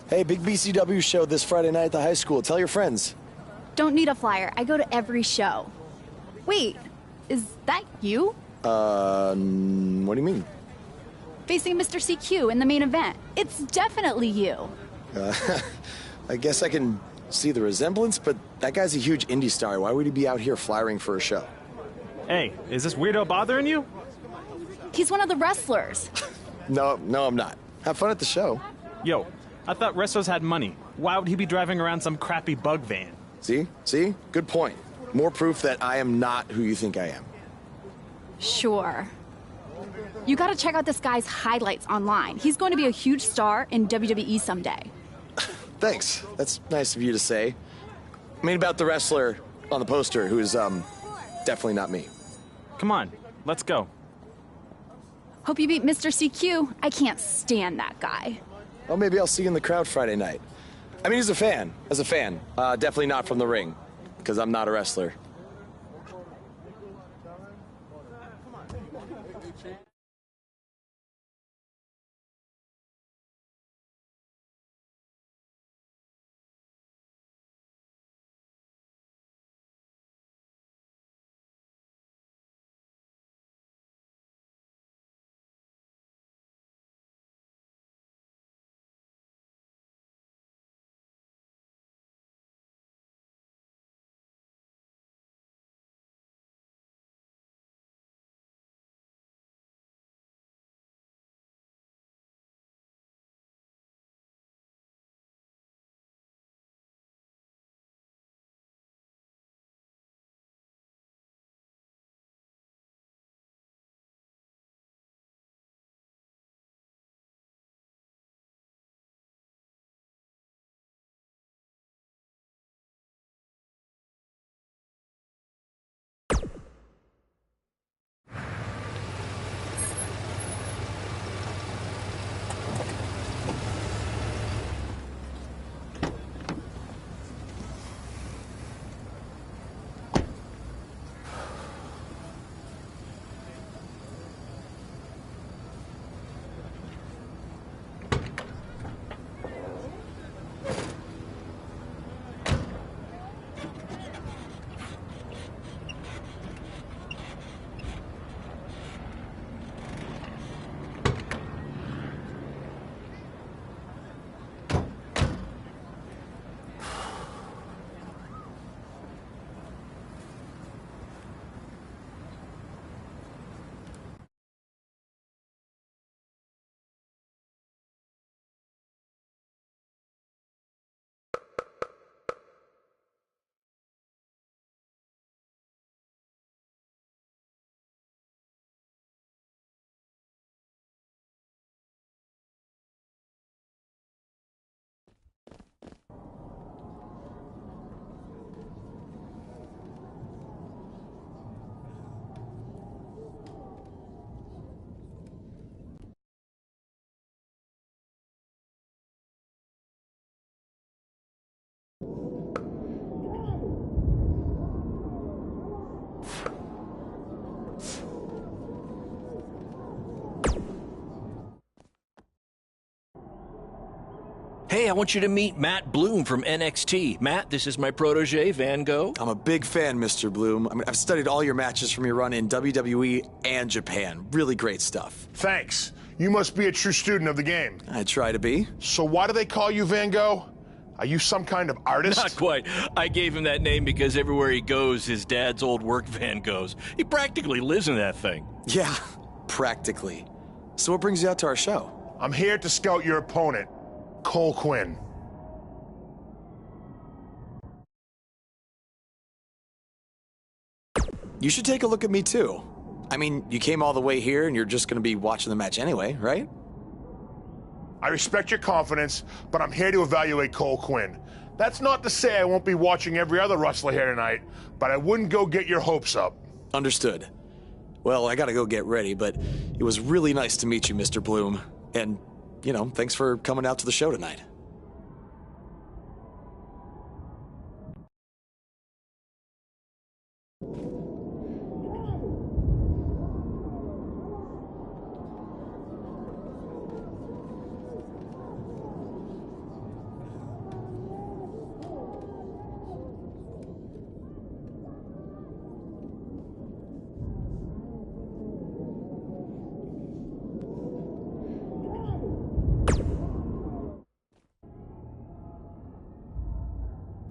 Hey, big BCW show this Friday night at the high school. Tell your friends. Don't need a flyer. I go to every show. Wait, is that you? What do you mean? Facing Mr. CQ in the main event. It's definitely you. I guess I can see the resemblance, but that guy's a huge indie star. Why would he be out here flyering for a show? Hey, is this weirdo bothering you? He's one of the wrestlers. No, I'm not. Have fun at the show. Yo, I thought wrestlers had money. Why would he be driving around some crappy bug van? See? Good point. More proof that I am not who you think I am. Sure. You gotta check out this guy's highlights online. He's going to be a huge star in WWE someday. Thanks. That's nice of you to say. I mean, about the wrestler on the poster who's, definitely not me. Come on, let's go. Hope you beat Mr. CQ. I can't stand that guy. Well, maybe I'll see you in the crowd Friday night. I mean, as a fan. Definitely not from the ring, because I'm not a wrestler. Hey, I want you to meet Matt Bloom from NXT. Matt, this is my protege, Van Gogh. I'm a big fan, Mr. Bloom. I mean, I've studied all your matches from your run in WWE and Japan. Really great stuff. Thanks. You must be a true student of the game. I try to be. So why do they call you Van Gogh? Are you some kind of artist? Not quite. I gave him that name because everywhere he goes, his dad's old work van goes. He practically lives in that thing. Yeah, practically. So what brings you out to our show? I'm here to scout your opponent, Cole Quinn. You should take a look at me, too. I mean, you came all the way here and you're just going to be watching the match anyway, right? I respect your confidence, but I'm here to evaluate Cole Quinn. That's not to say I won't be watching every other wrestler here tonight, but I wouldn't go get your hopes up. Understood. Well, I gotta go get ready, but it was really nice to meet you, Mr. Bloom. And, you know, thanks for coming out to the show tonight.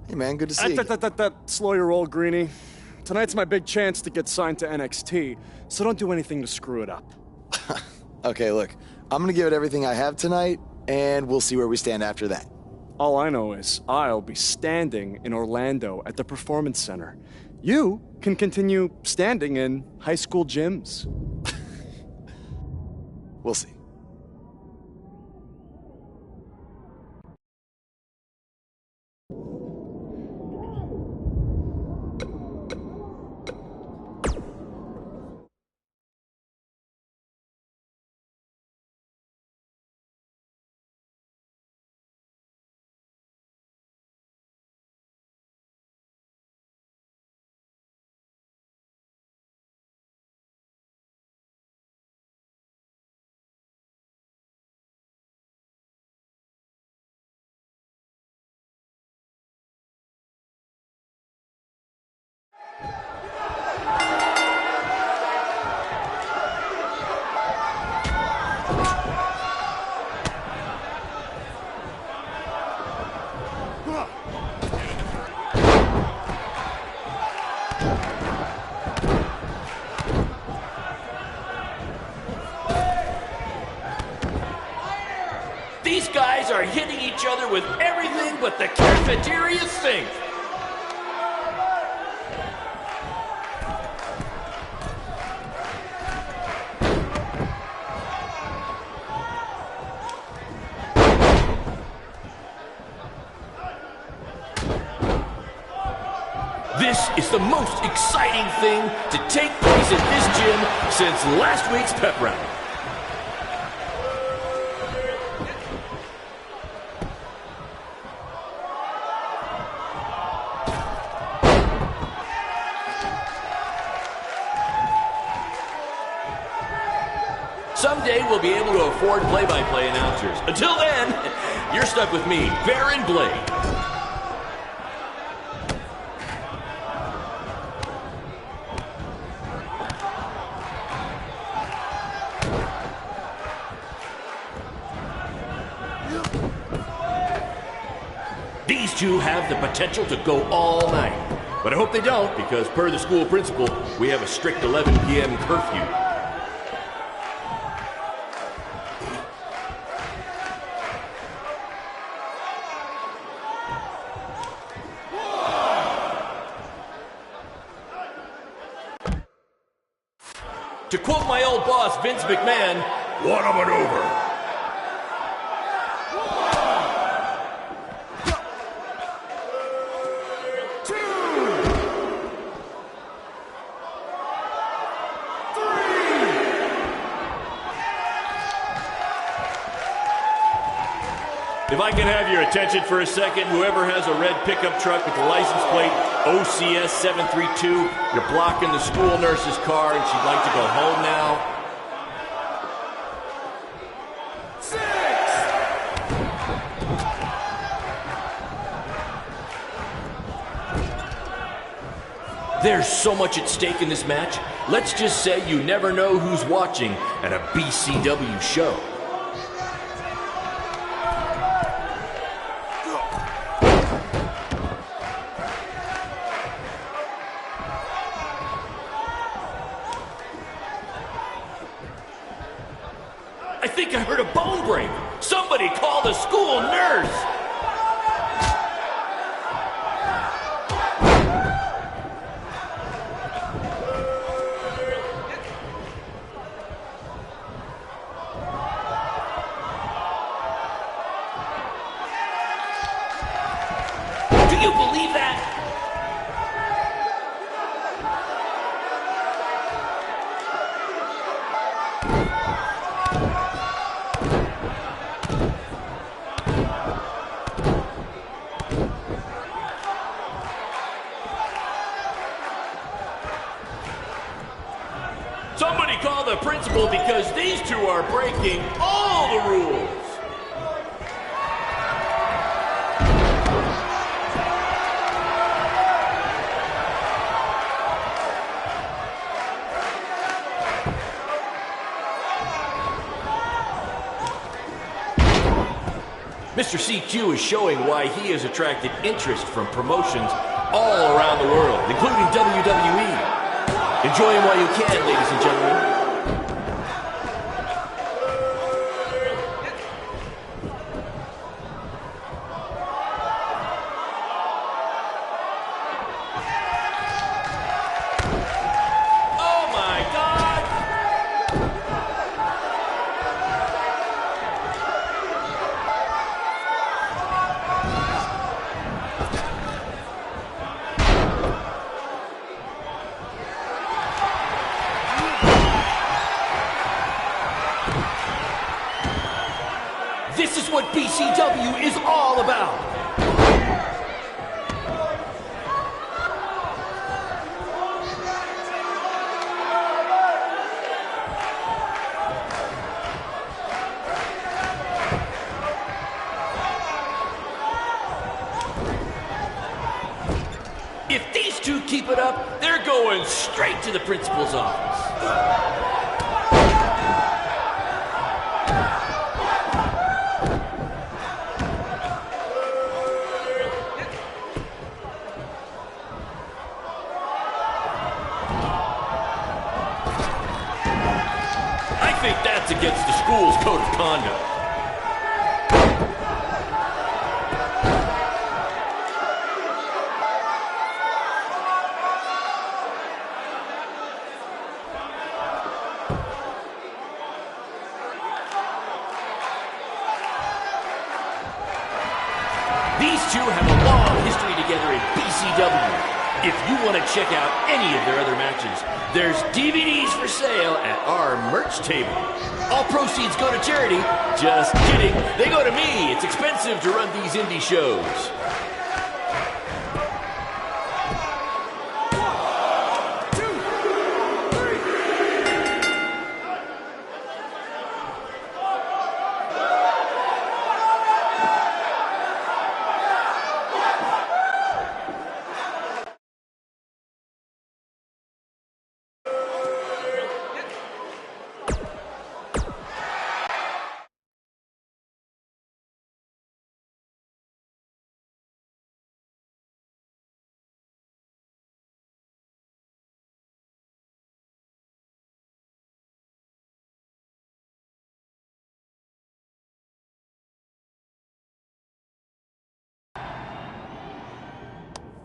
Hey man, good to see you. Slow your roll, Greenie. Tonight's my big chance to get signed to NXT, so don't do anything to screw it up. Okay, look, I'm gonna give it everything I have tonight, and we'll see where we stand after that. All I know is I'll be standing in Orlando at the Performance Center. You can continue standing in high school gyms. We'll see. These guys are hitting each other with everything but the cafeteria sink. This is the most exciting thing to take place at this gym since last week's pep rally. Someday we'll be able to afford play-by-play announcers. Until then, you're stuck with me, Baron Blade. These two have the potential to go all night. But I hope they don't, because per the school principal, we have a strict 11 p.m. curfew. To quote my old boss, Vince McMahon, what a maneuver. If I can have your attention for a second, whoever has a red pickup truck with the license plate OCS 732, you're blocking the school nurse's car and she'd like to go home now. 6! There's so much at stake in this match. Let's just say you never know who's watching at a BCW show. I think I heard a bone break. Somebody call the school nurse. Do you believe that? Somebody call the principal because these two are breaking all the rules. Mr. CQ is showing why he has attracted interest from promotions all around the world, including WWE. Enjoy him while you can, ladies and gentlemen. is what BCW is all about. If these two keep it up, they're going straight to the principal's office. I think that's against the school's code of conduct. These two have a long history together in BCW. If you want to check out any of their other matches, there's DVDs for sale at our merch table. All proceeds go to charity. Just kidding. They go to me. It's expensive to run these indie shows.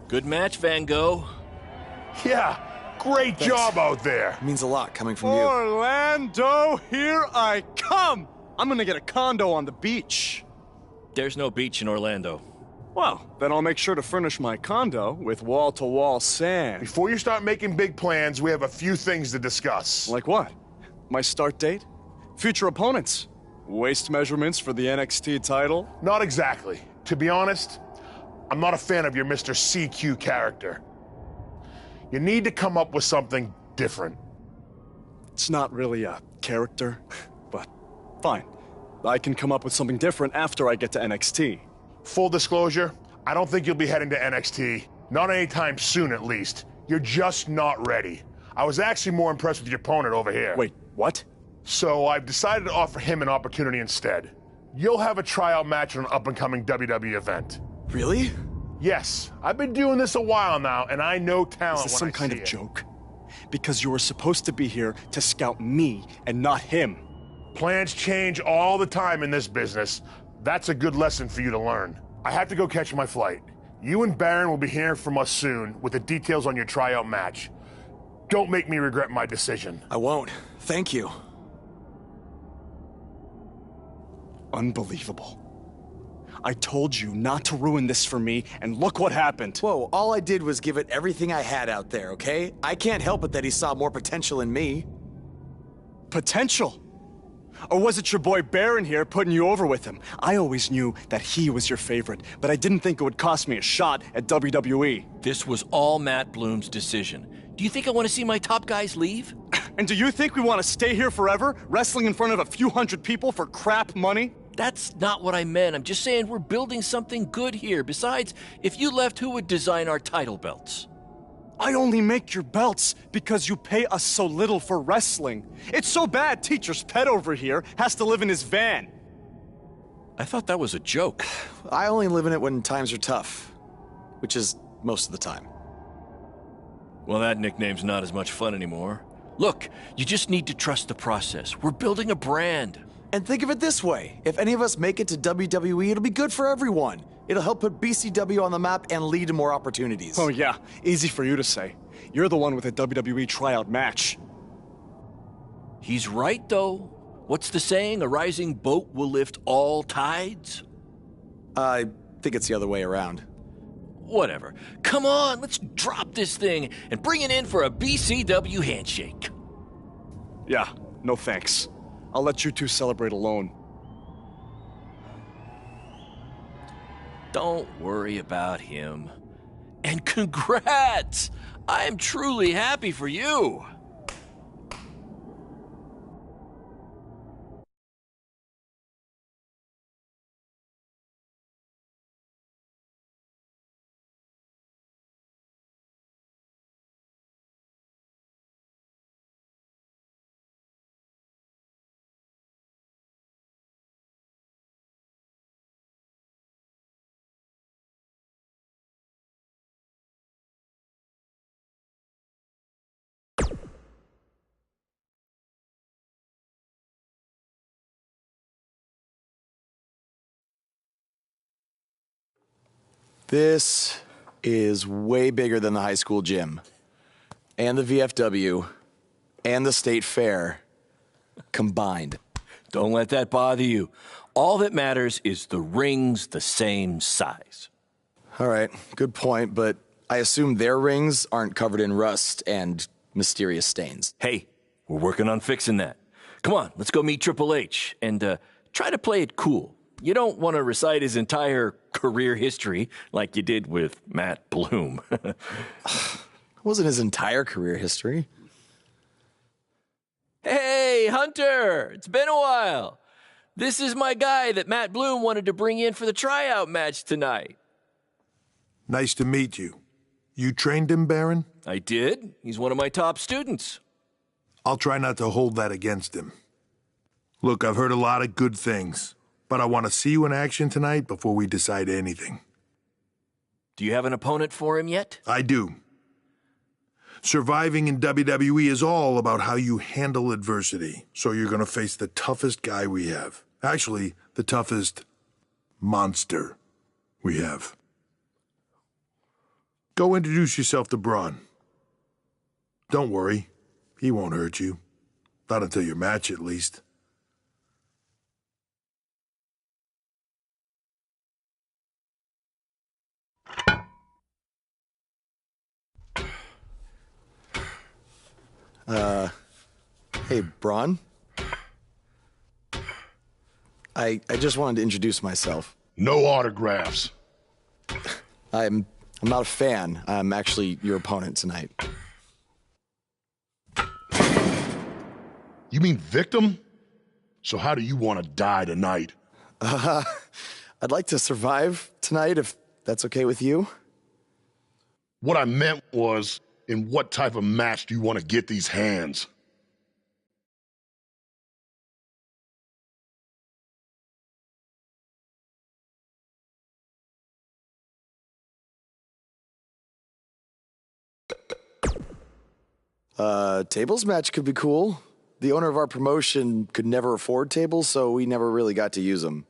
Good match, Van Gogh. Yeah, great job out there. It means a lot coming from you. Orlando, here I come! I'm gonna get a condo on the beach. There's no beach in Orlando. Well, then I'll make sure to furnish my condo with wall-to-wall sand. Before you start making big plans, we have a few things to discuss. Like what? My start date? Future opponents? Waist measurements for the NXT title? Not exactly. To be honest, I'm not a fan of your Mr. CQ character. You need to come up with something different. It's not really a character, but fine. I can come up with something different after I get to NXT. Full disclosure, I don't think you'll be heading to NXT. Not anytime soon, at least. You're just not ready. I was actually more impressed with your opponent over here. Wait, what? So I've decided to offer him an opportunity instead. You'll have a tryout match on an up-and-coming WWE event. Really? Yes, I've been doing this a while now, and I know talent Is this when some kind I of see it. joke? Because you were supposed to be here to scout me and not him. Plans change all the time in this business. That's a good lesson for you to learn. I have to go catch my flight. You and Baron will be hearing from us soon with the details on your tryout match. Don't make me regret my decision. I won't. Thank you. Unbelievable. I told you not to ruin this for me, and look what happened. Whoa, all I did was give it everything I had out there, okay? I can't help it that he saw more potential in me. Potential? Or was it your boy Baron here putting you over with him? I always knew that he was your favorite, but I didn't think it would cost me a shot at WWE. This was all Matt Bloom's decision. Do you think I want to see my top guys leave? And do you think we want to stay here forever, wrestling in front of a few hundred people for crap money? That's not what I meant. I'm just saying we're building something good here. Besides, if you left, who would design our title belts? I only make your belts because you pay us so little for wrestling. It's so bad Teacher's pet over here has to live in his van. I thought that was a joke. I only live in it when times are tough, which is most of the time. Well, that nickname's not as much fun anymore. Look, you just need to trust the process. We're building a brand. And think of it this way. If any of us make it to WWE, it'll be good for everyone. It'll help put BCW on the map and lead to more opportunities. Oh yeah, easy for you to say. You're the one with a WWE tryout match. He's right, though. What's the saying? A rising boat will lift all tides? I think it's the other way around. Whatever. Come on, let's drop this thing and bring it in for a BCW handshake. Yeah, no thanks. I'll let you two celebrate alone. Don't worry about him. And congrats! I am truly happy for you. This is way bigger than the high school gym, and the VFW, and the state fair combined. Don't let that bother you. All that matters is the ring's the same size. All right, good point, but I assume their rings aren't covered in rust and mysterious stains. Hey, we're working on fixing that. Come on, let's go meet Triple H and try to play it cool. You don't want to recite his entire career history like you did with Matt Bloom. It wasn't his entire career history. Hey, Hunter! It's been a while. This is my guy that Matt Bloom wanted to bring in for the tryout match tonight. Nice to meet you. You trained him, Baron? I did. He's one of my top students. I'll try not to hold that against him. Look, I've heard a lot of good things, but I want to see you in action tonight before we decide anything. Do you have an opponent for him yet? I do. Surviving in WWE is all about how you handle adversity, so you're going to face the toughest guy we have. Actually, the toughest monster we have. Go introduce yourself to Braun. Don't worry, he won't hurt you. Not until your match, at least. Hey, Braun? I just wanted to introduce myself. No autographs. I'm not a fan. I'm actually your opponent tonight. You mean victim? So how do you want to die tonight? I'd like to survive tonight, if that's okay with you. What I meant was, in what type of match do you want to get these hands? Tables match could be cool. The owner of our promotion could never afford tables, so we never really got to use them.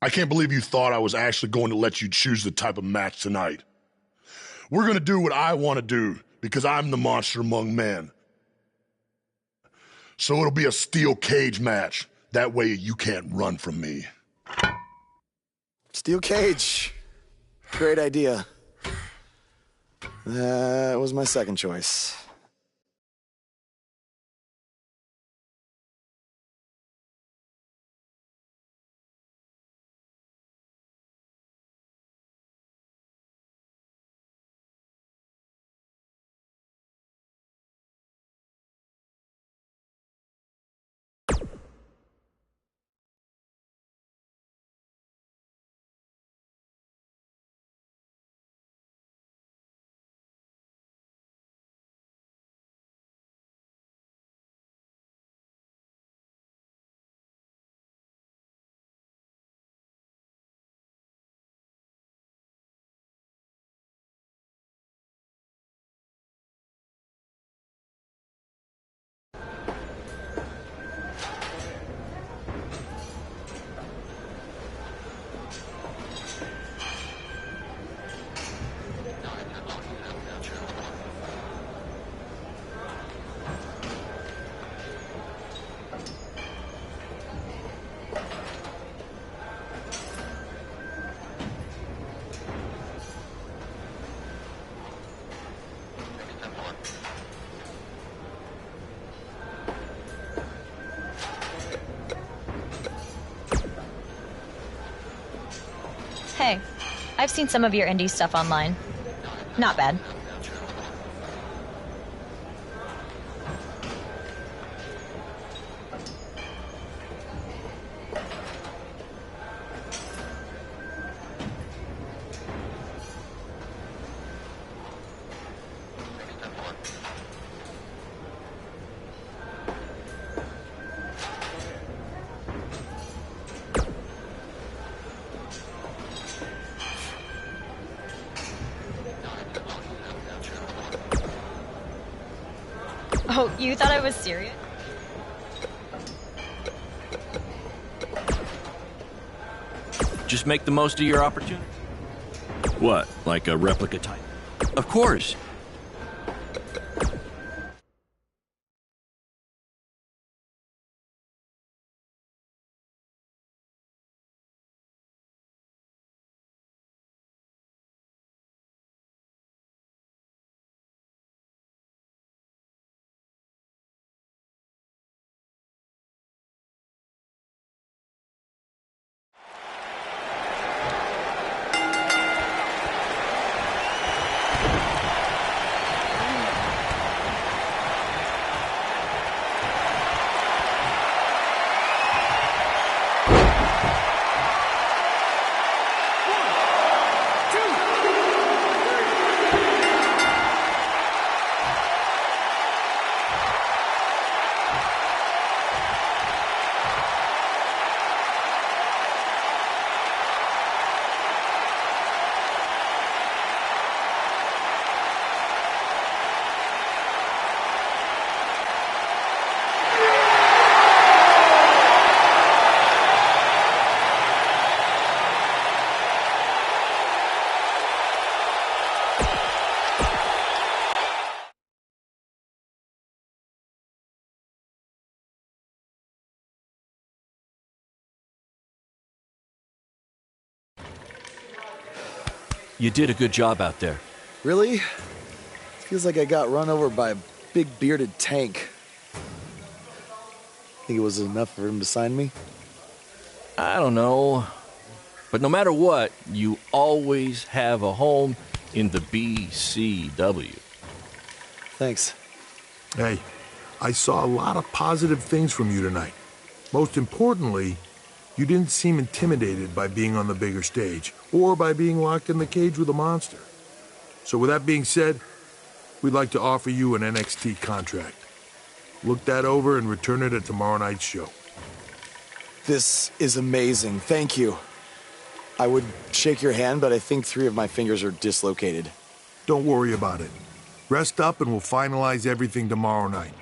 I can't believe you thought I was actually going to let you choose the type of match tonight. We're going to do what I want to do, because I'm the monster among men. So it'll be a steel cage match. That way you can't run from me. Steel cage. Great idea. That was my second choice. I've seen some of your indie stuff online. Not bad. Oh, you thought I was serious? Just make the most of your opportunity. What, like a replica type? Of course. You did a good job out there. Really? Feels like I got run over by a big bearded tank. Think it was enough for him to sign me? I don't know. But no matter what, you always have a home in the BCW. Thanks. Hey, I saw a lot of positive things from you tonight. Most importantly, you didn't seem intimidated by being on the bigger stage or by being locked in the cage with a monster. So with that being said, we'd like to offer you an NXT contract. Look that over and return it at tomorrow night's show. This is amazing. Thank you. I would shake your hand, but I think 3 of my fingers are dislocated. Don't worry about it. Rest up and we'll finalize everything tomorrow night.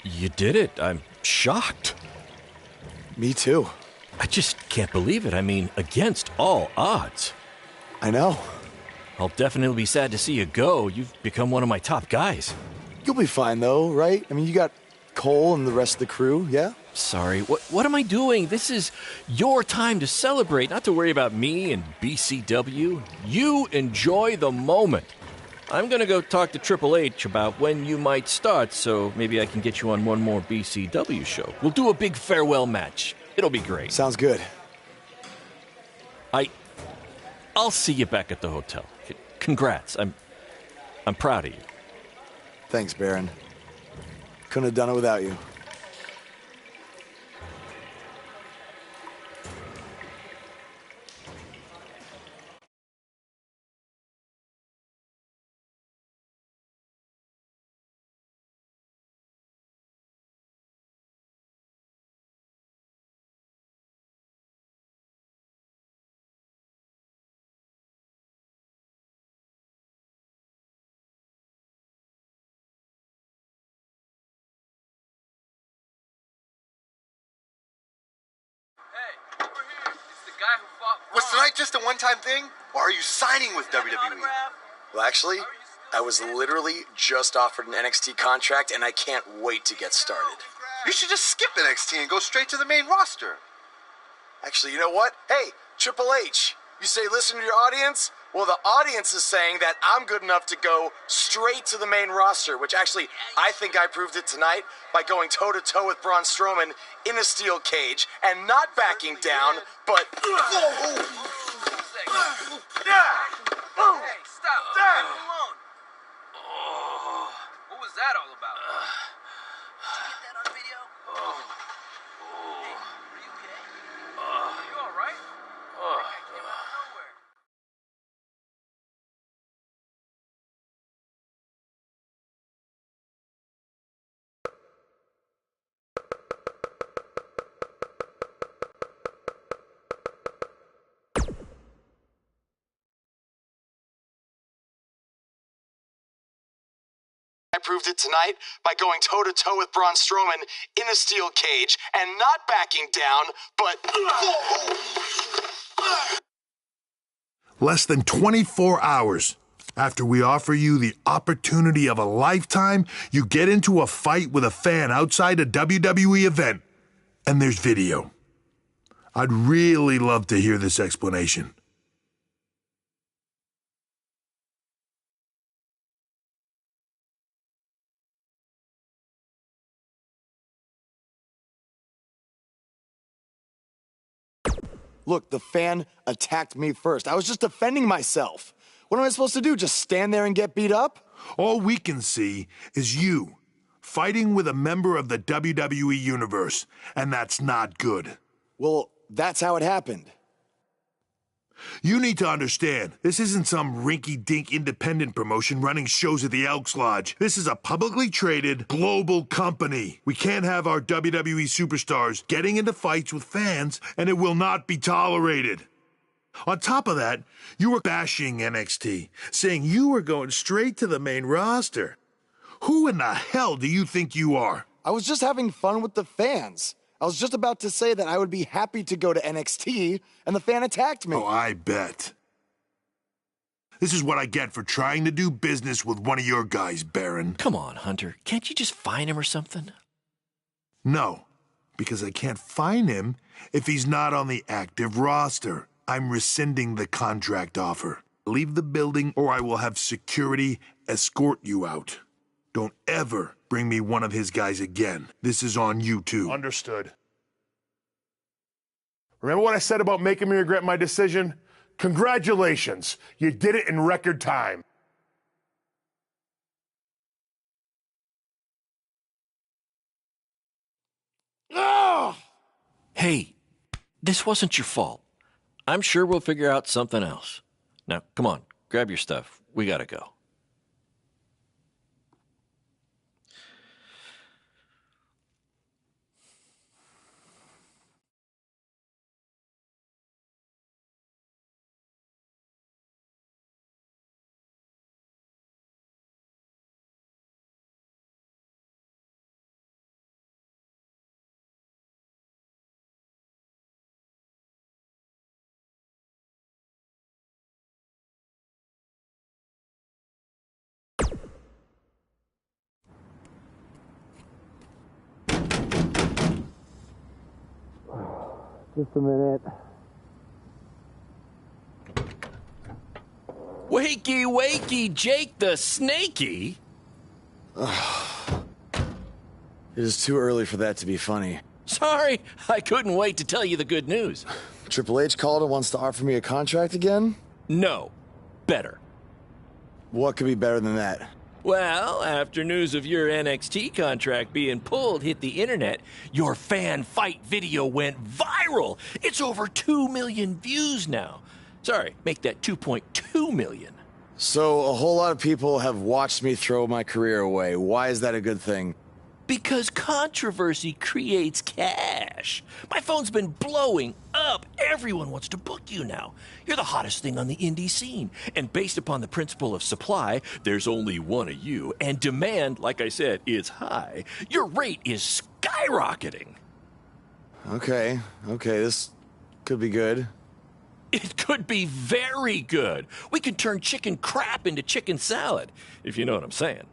You did it. I'm shocked. Me too. I just can't believe it. I mean, against all odds. I know. I'll definitely be sad to see you go. You've become one of my top guys. You'll be fine, though, right? I mean, you got Cole and the rest of the crew, yeah? Sorry, what am I doing? This is your time to celebrate, not to worry about me and BCW. You enjoy the moment. I'm gonna go talk to Triple H about when you might start, so maybe I can get you on one more BCW show. We'll do a big farewell match. It'll be great. Sounds good. I'll see you back at the hotel. Congrats. I'm proud of you. Thanks, Baron. Couldn't have done it without you. Was tonight just a one-time thing, or are you signing with WWE? Well, actually, I was literally just offered an NXT contract, and I can't wait to get started. You should just skip NXT and go straight to the main roster. Actually, you know what? Hey, Triple H, you say listen to your audience? Well, the audience is saying that I'm good enough to go straight to the main roster, which actually, I think I proved it tonight by going toe-to-toe with Braun Strowman in a steel cage and not backing down, but... Hey, stop. Leave him alone. What was that all about? Did you get that on video? Hey, are you okay? Are you all right? That came out of nowhere. I proved it tonight by going toe-to-toe with Braun Strowman in a steel cage and not backing down, but... Less than 24 hours after we offer you the opportunity of a lifetime, you get into a fight with a fan outside a WWE event, and there's video. I'd really love to hear this explanation. Look, the fan attacked me first. I was just defending myself. What am I supposed to do? Just stand there and get beat up? All we can see is you fighting with a member of the WWE Universe, and that's not good. Well, that's how it happened. You need to understand, this isn't some rinky-dink independent promotion running shows at the Elks Lodge. This is a publicly traded, global company. We can't have our WWE superstars getting into fights with fans, and it will not be tolerated. On top of that, you were bashing NXT, saying you were going straight to the main roster. Who in the hell do you think you are? I was just having fun with the fans. I was just about to say that I would be happy to go to NXT, and the fan attacked me. Oh, I bet. This is what I get for trying to do business with one of your guys, Baron. Come on, Hunter. Can't you just fine him or something? No, because I can't fine him if he's not on the active roster. I'm rescinding the contract offer. Leave the building or I will have security escort you out. Don't ever bring me one of his guys again. This is on you too. Understood. Remember what I said about making me regret my decision? Congratulations. You did it in record time. Ugh! Hey, this wasn't your fault. I'm sure we'll figure out something else. Now, come on, grab your stuff. We gotta go. Just a minute. Wakey, wakey, Jake the Snakey. It is too early for that to be funny. Sorry, I couldn't wait to tell you the good news. Triple H called and wants to offer me a contract again? No, better. What could be better than that? Well, after news of your NXT contract being pulled hit the internet, your fan fight video went viral. It's over 2 million views now. Sorry, make that 2.2 million. So a whole lot of people have watched me throw my career away. Why is that a good thing? Because controversy creates cash. My phone's been blowing up. Everyone wants to book you now. You're the hottest thing on the indie scene. And based upon the principle of supply, there's only one of you. And demand, like I said, is high. Your rate is skyrocketing. Okay, this could be good. It could be very good. We can turn chicken crap into chicken salad, if you know what I'm saying.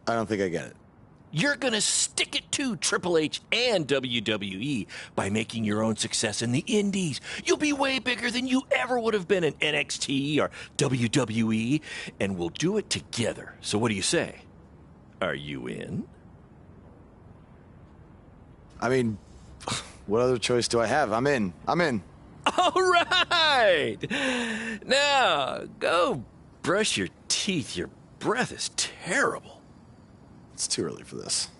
I don't think I get it. You're gonna stick it to Triple H and WWE by making your own success in the indies. You'll be way bigger than you ever would have been in NXT or WWE, and we'll do it together. So what do you say? Are you in? I mean, what other choice do I have? I'm in. I'm in. All right! Now, go brush your teeth. Your breath is terrible. It's too early for this.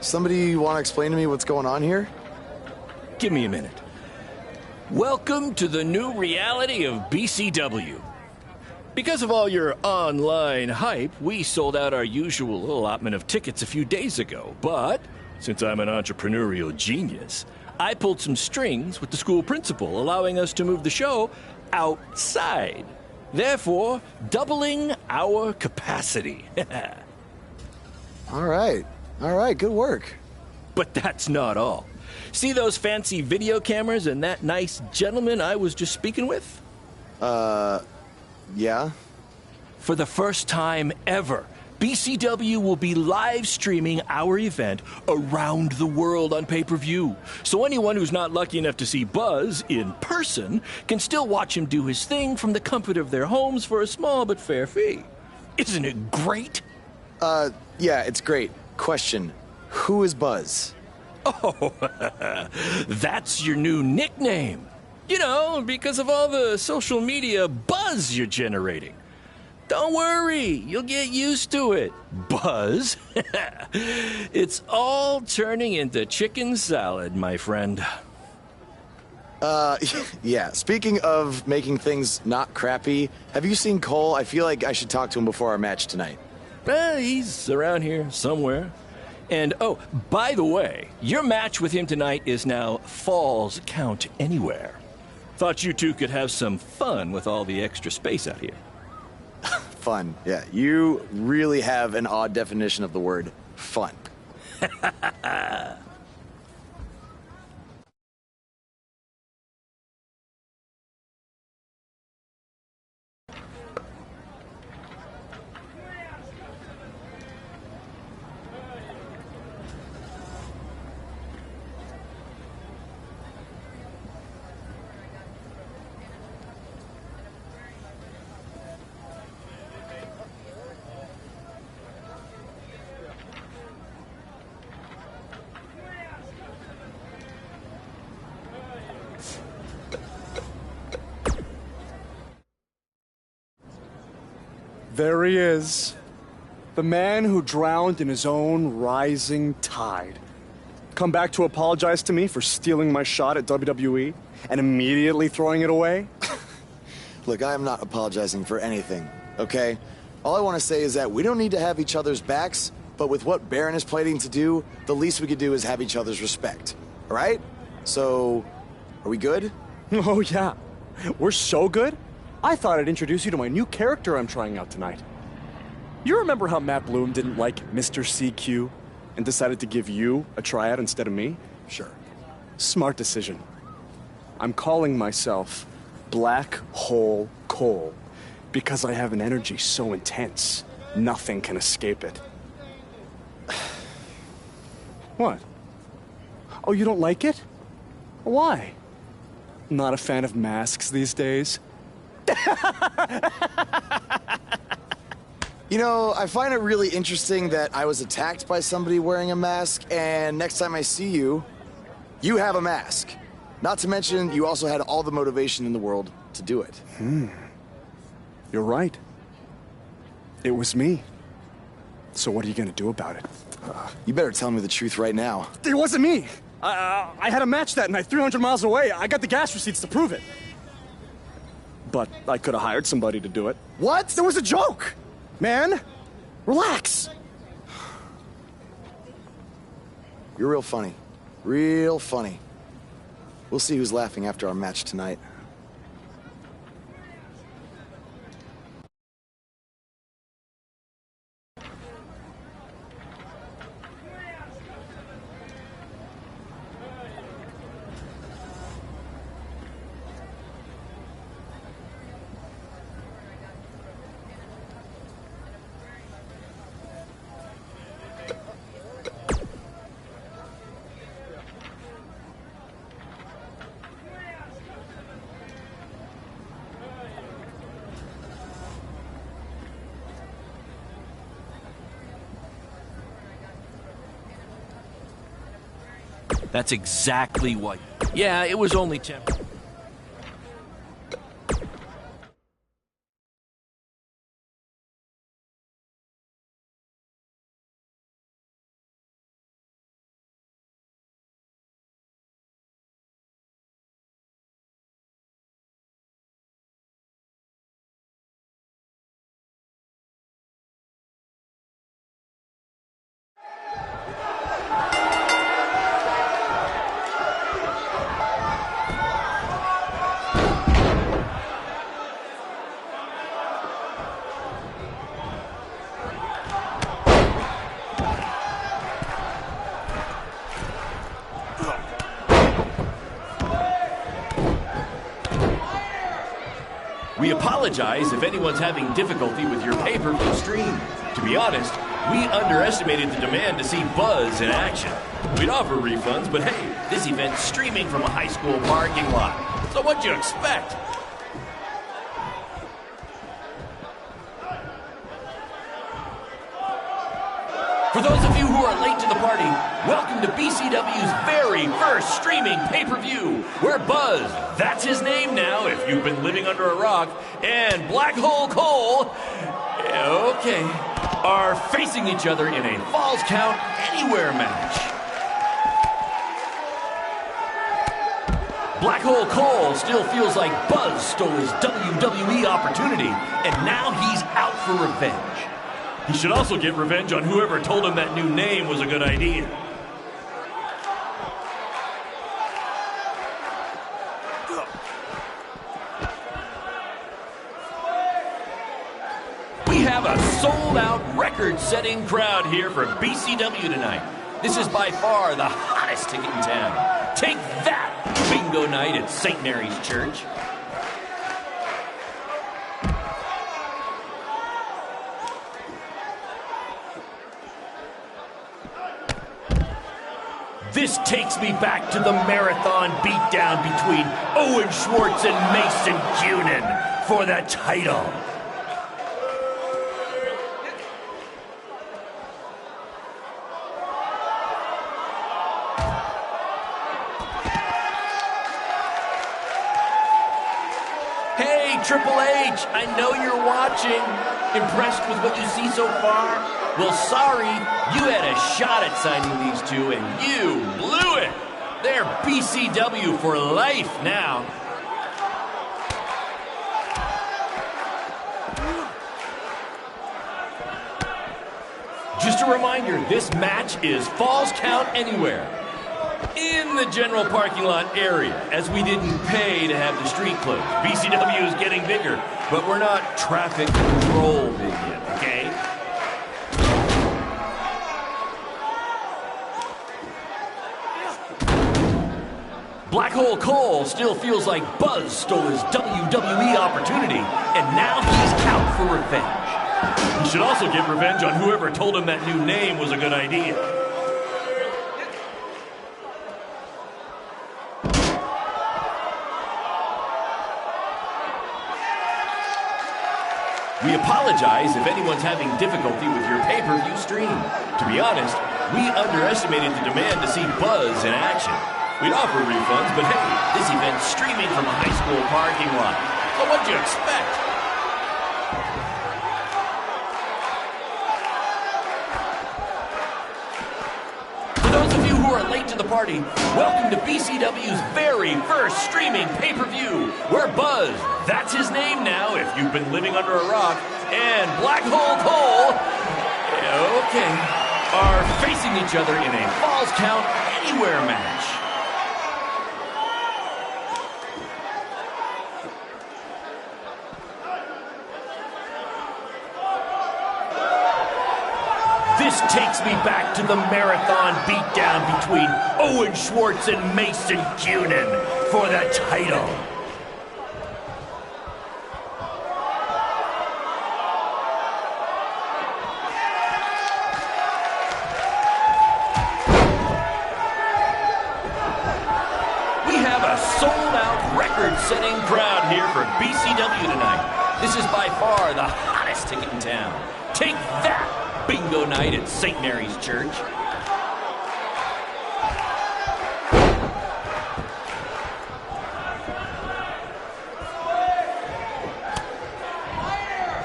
Somebody want to explain to me what's going on here? Give me a minute. Welcome to the new reality of BCW. Because of all your online hype, we sold out our usual allotment of tickets a few days ago. But since I'm an entrepreneurial genius, I pulled some strings with the school principal, allowing us to move the show outside. Therefore, doubling our capacity. All right, good work. But that's not all. See those fancy video cameras and that nice gentleman I was just speaking with? Yeah? For the first time ever, BCW will be live streaming our event around the world on pay-per-view. So anyone who's not lucky enough to see Buzz in person can still watch him do his thing from the comfort of their homes for a small but fair fee. Isn't it great? Yeah, it's great. Question, who is Buzz? Oh, that's your new nickname. You know, because of all the social media buzz you're generating. Don't worry, you'll get used to it. Buzz? It's all turning into chicken salad, my friend. Yeah, speaking of making things not crappy, have you seen Cole? I feel like I should talk to him before our match tonight. He's around here somewhere. And, oh, by the way, your match with him tonight is now Falls Count Anywhere. Thought you two could have some fun with all the extra space out here. Fun, yeah. You really have an odd definition of the word fun. There he is. The man who drowned in his own rising tide. Come back to apologize to me for stealing my shot at WWE and immediately throwing it away? Look, I am not apologizing for anything, okay? All I want to say is that we don't need to have each other's backs, but with what Baron is planning to do, the least we could do is have each other's respect. All right? So, are we good? Oh, yeah. We're so good. I thought I'd introduce you to my new character I'm trying out tonight. You remember how Matt Bloom didn't like Mr. CQ and decided to give you a tryout instead of me? Sure. Smart decision. I'm calling myself Black Hole Cole because I have an energy so intense, nothing can escape it. What? Oh, you don't like it? Why? not a fan of masks these days. You know, I find it really interesting that I was attacked by somebody wearing a mask, and next time I see you, you have a mask. Not to mention, you also had all the motivation in the world to do it. You're right. It was me. So what are you gonna do about it? You better tell me the truth right now. It wasn't me. I had a match that night, 300 miles away. I got the gas receipts to prove it. But I could have hired somebody to do it. What? There was a joke! Man, relax. You're real funny. Real funny. We'll see who's laughing after our match tonight. That's exactly what... Yeah, it was only temporary. We apologize if anyone's having difficulty with your pay-per-view stream. To be honest, we underestimated the demand to see Buzz in action. We'd offer refunds, but hey, this event's streaming from a high school parking lot. So what'd you expect? For those of you who are late to the party, welcome to BCW's very first streaming pay-per-view, where Buzz, that's his name now if you've been living under a rock, and Black Hole Cole, okay, are facing each other in a Falls Count Anywhere match. Black Hole Cole still feels like Buzz stole his WWE opportunity, and now he's out for revenge. He should also get revenge on whoever told him that new name was a good idea. We have a sold-out, record-setting crowd here for BCW tonight. This is by far the hottest ticket in town. Take that, bingo night at St. Mary's Church. This takes me back to the marathon beatdown between Owen Schwartz and Mason Cunin for the title. Hey, Triple H, I know you're watching. Impressed with what you see so far? Well, sorry, you had a shot at signing these two, and you blew it. They're BCW for life now. Just a reminder, this match is Falls Count Anywhere in the general parking lot area, as we didn't pay to have the street closed. BCW is getting bigger, but we're not traffic control big yet, okay? Black Hole Cole still feels like Buzz stole his WWE opportunity, and now he's out for revenge. He should also get revenge on whoever told him that new name was a good idea. We apologize if anyone's having difficulty with your pay-per-view stream. To be honest, we underestimated the demand to see Buzz in action. We'd offer refunds, but hey, this event's streaming from a high school parking lot. So what'd you expect? For those of you who are late to the party, welcome to BCW's very first streaming pay-per-view, where Buzz, that's his name now if you've been living under a rock, and Black Hole Cole, okay, are facing each other in a Falls Count Anywhere match. This takes me back to the marathon beatdown between Owen Schwartz and Mason Cunin for the title. We have a sold-out, record-setting crowd here for BCW tonight. This is by far the hottest ticket in town. Take that! Bingo night at St. Mary's Church.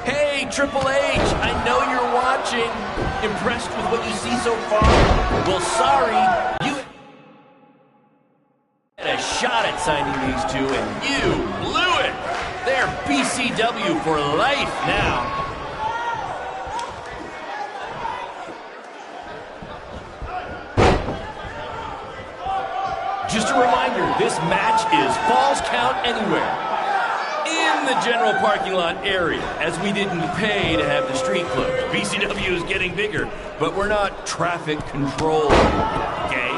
Hey, Triple H, I know you're watching. Impressed with what you see so far? Well, sorry, you had a shot at signing these two, and you blew it. They're BCW for life now. Just a reminder, this match is Falls Count Anywhere in the general parking lot area, as we didn't pay to have the street closed. BCW is getting bigger, but we're not traffic control, okay?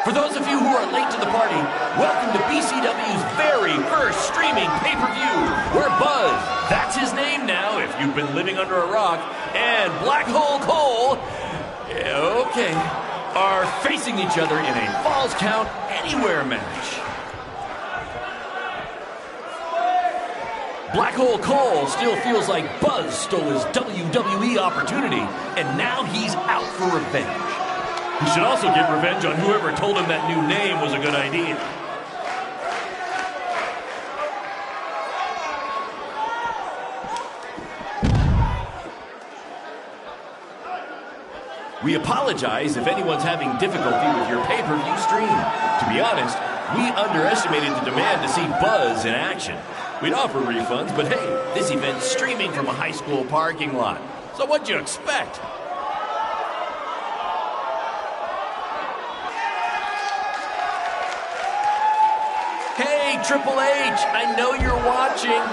For those of you who are late to the party, welcome to BCW's very first streaming pay-per-view, where Buzz, that's his name now if you've been living under a rock, and Black Hole Cole, okay, are facing each other in a Falls Count Anywhere match. Black Hole Cole still feels like Buzz stole his WWE opportunity, and now he's out for revenge. He should also get revenge on whoever told him that new name was a good idea. We apologize if anyone's having difficulty with your pay-per-view stream. To be honest, we underestimated the demand to see Buzz in action. We'd offer refunds, but hey, this event's streaming from a high school parking lot. So what'd you expect? Hey, Triple H, I know you're watching.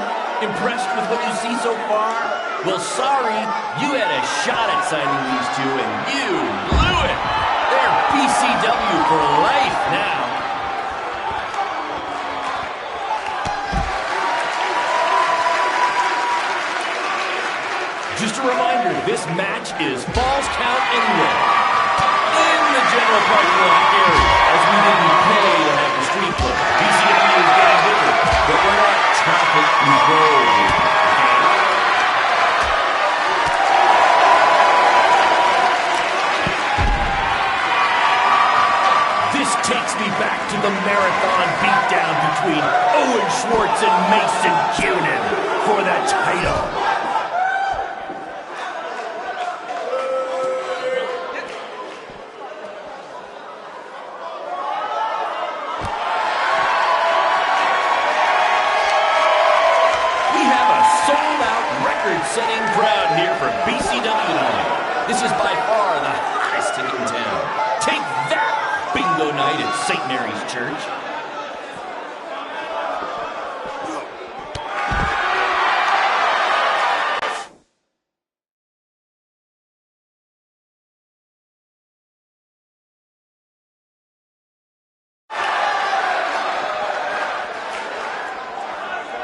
Impressed with what you see so far? Well, sorry, you had a shot at signing these two, and you blew it. They're BCW for life now. Just a reminder, this match is Falls Count Anywhere in the general parking lot area, as we didn't pay to have the street closed. BCW is getting bigger, but we're not traffic controlled here. This takes me back to the marathon beatdown between Owen Schwartz and Mason Cunin for the title. Setting crowd here for BCW tonight. This is by far the hottest ticket in town. Take that, bingo night at St. Mary's Church.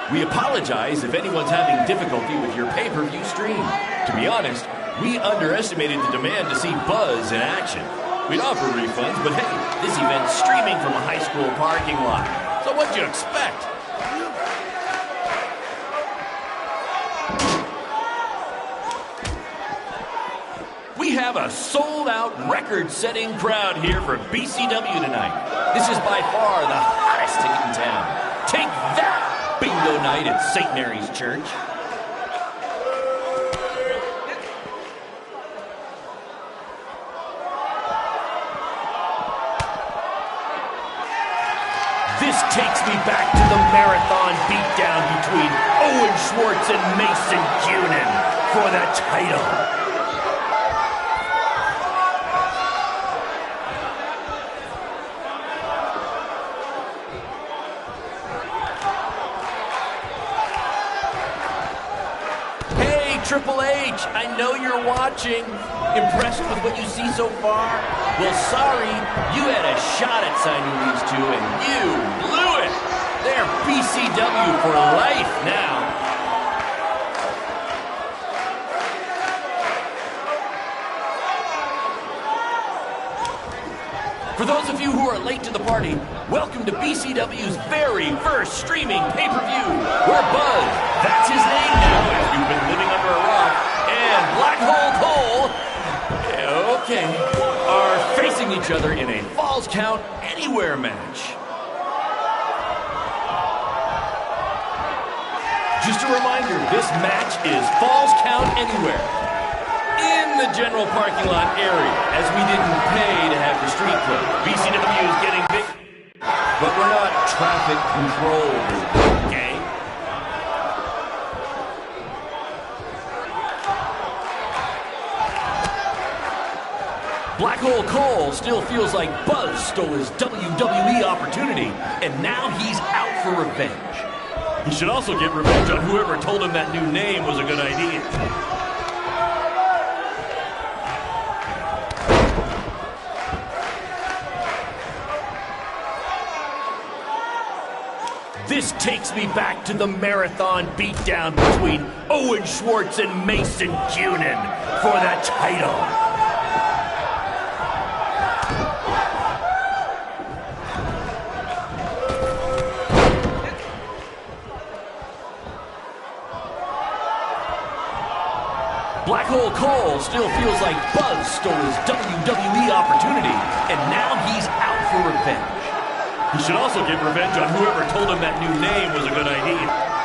We apologize if anyone's having difficulty with your pay-per-view stream. To be honest, we underestimated the demand to see Buzz in action. We'd offer refunds, but hey, This event's streaming from a high school parking lot. So what'd you expect? We have a sold-out, record-setting crowd here for BCW tonight. This is by far the hottest ticket in town. Take that, bingo night at St. Mary's Church. This takes me back to the marathon beatdown between Owen Schwartz and Mason Cunin for the title. Triple H, I know you're watching. Impressed with what you see so far? Well, sorry, you had a shot at signing these two, and you blew it. They're BCW for life now. For those of you who are late to the party, welcome to BCW's very first streaming pay-per-view. We're Buzz, that's his name now if you've been living under a rock, and Black Hole Cole, okay, are facing each other in a Falls Count Anywhere match. Just a reminder, this match is Falls Count Anywhere. In the general parking lot area, as we didn't pay to have the street club. BCW is getting big, but we're not traffic controlled, okay? Black Hole Cole still feels like Buzz stole his WWE opportunity, and now he's out for revenge. He should also get revenge on whoever told him that new name was a good idea. This takes me back to the marathon beatdown between Owen Schwartz and Mason Cunin for the title. Black Hole Cole still feels like Buzz stole his WWE opportunity, and now he's out for revenge. He should also get revenge on whoever told him that new name was a good idea.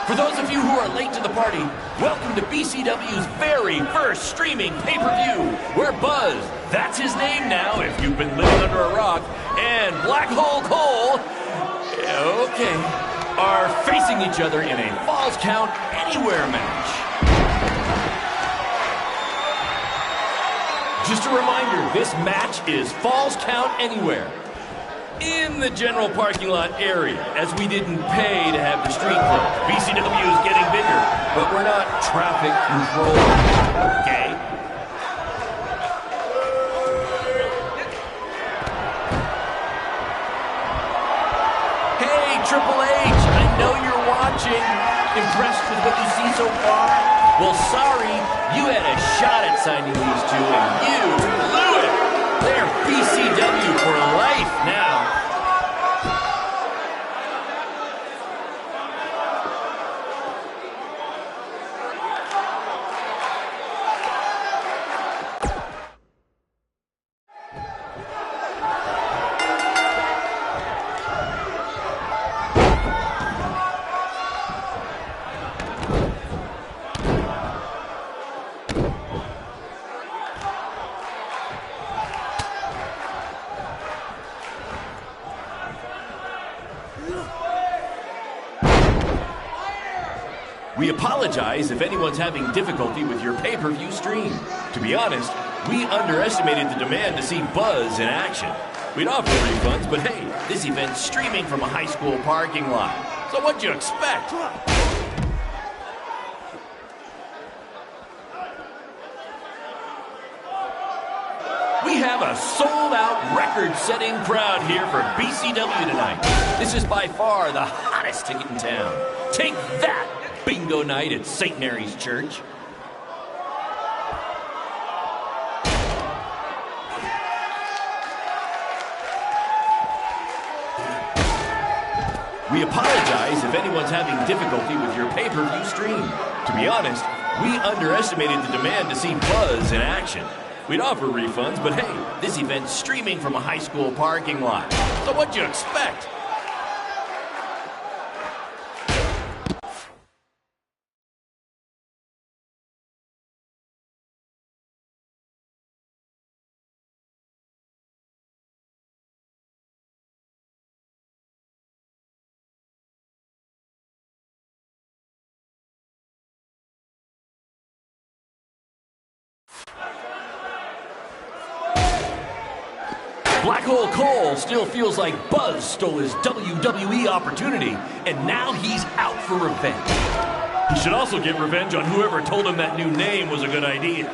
For those of you who are late to the party, welcome to BCW's very first streaming pay-per-view. We're Buzz, that's his name now if you've been living under a rock, and Black Hole Cole, okay, are facing each other in a Falls Count Anywhere match. Just a reminder, this match is Falls Count Anywhere. In the general parking lot area, as we didn't pay to have the street club. BCW is getting bigger, but we're not traffic controlled, okay? Hey, Triple H, I know you're watching. Impressed with what you see so far? Well, sorry, you had a shot at signing these two, and you blew it. They're BCW for life now. We apologize if anyone's having difficulty with your pay-per-view stream. To be honest, we underestimated the demand to see Buzz in action. We'd offer refunds, but hey, this event's streaming from a high school parking lot. So what'd you expect? We have a sold-out, record-setting crowd here for BCW tonight. This is by far the hottest hottest ticket in town. Take that, bingo night at St. Mary's Church. We apologize if anyone's having difficulty with your pay-per-view stream. To be honest, we underestimated the demand to see Buzz in action. We'd offer refunds, but hey, this event's streaming from a high school parking lot. So what'd you expect? Black Hole Cole still feels like Buzz stole his WWE opportunity, and now he's out for revenge. He should also get revenge on whoever told him that new name was a good idea.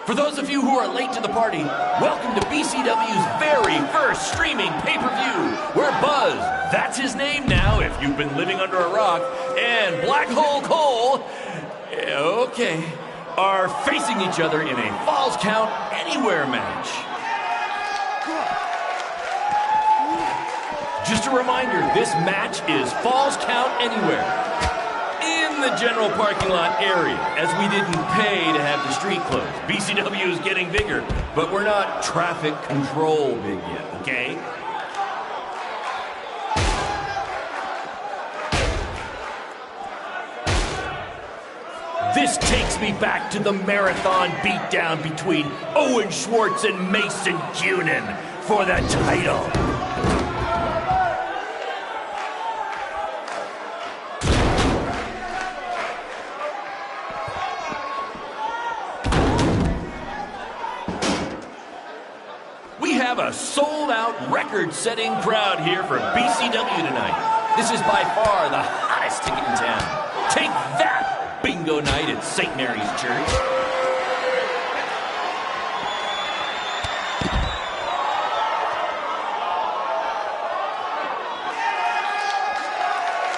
For those of you who are late to the party, welcome to BCW's very first streaming pay-per-view, where Buzz, that's his name now if you've been living under a rock, and Black Hole Cole, okay, are facing each other in a Falls Count Anywhere match. Just a reminder, this match is Falls Count Anywhere. In the general parking lot area, as we didn't pay to have the street closed. BCW is getting bigger, but we're not traffic control big yet, okay? This takes me back to the marathon beatdown between Owen Schwartz and Mason Cunin for the title. A sold-out, record-setting crowd here for BCW tonight. This is by far the hottest ticket in town. Take that, bingo night at St. Mary's Church.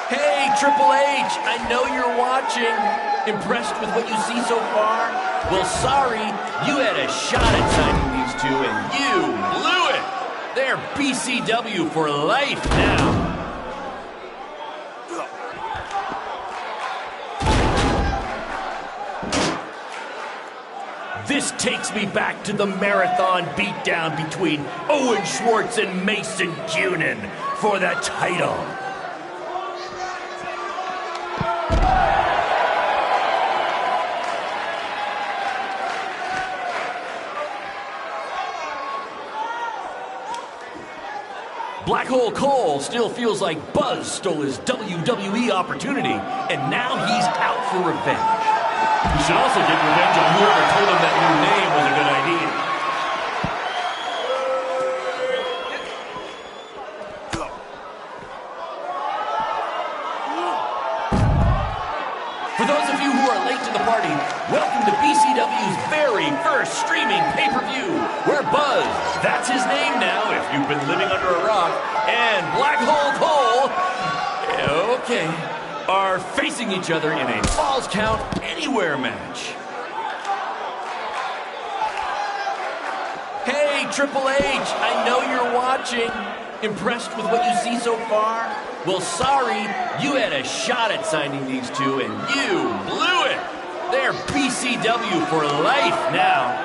Hey, Triple H, I know you're watching. Impressed with what you see so far? Well, sorry, you had a shot at signing these two, and you blew it. They're BCW for life now. This takes me back to the marathon beatdown between Owen Schwartz and Mason Cunin for the title. Black Hole Cole still feels like Buzz stole his WWE opportunity, and now he's out for revenge. He should also get revenge on whoever told him that new name was a good idea. For those of you who are late to the party, welcome to BCW's very first streaming pay-per-view, where Buzz, that's his name now if you've been living under a rock, and Black Hole Cole, okay, are facing each other in a Falls Count Anywhere match. Hey, Triple H, I know you're watching. Impressed with what you see so far? Well, sorry, you had a shot at signing these two, and you blew it. They're BCW for life now.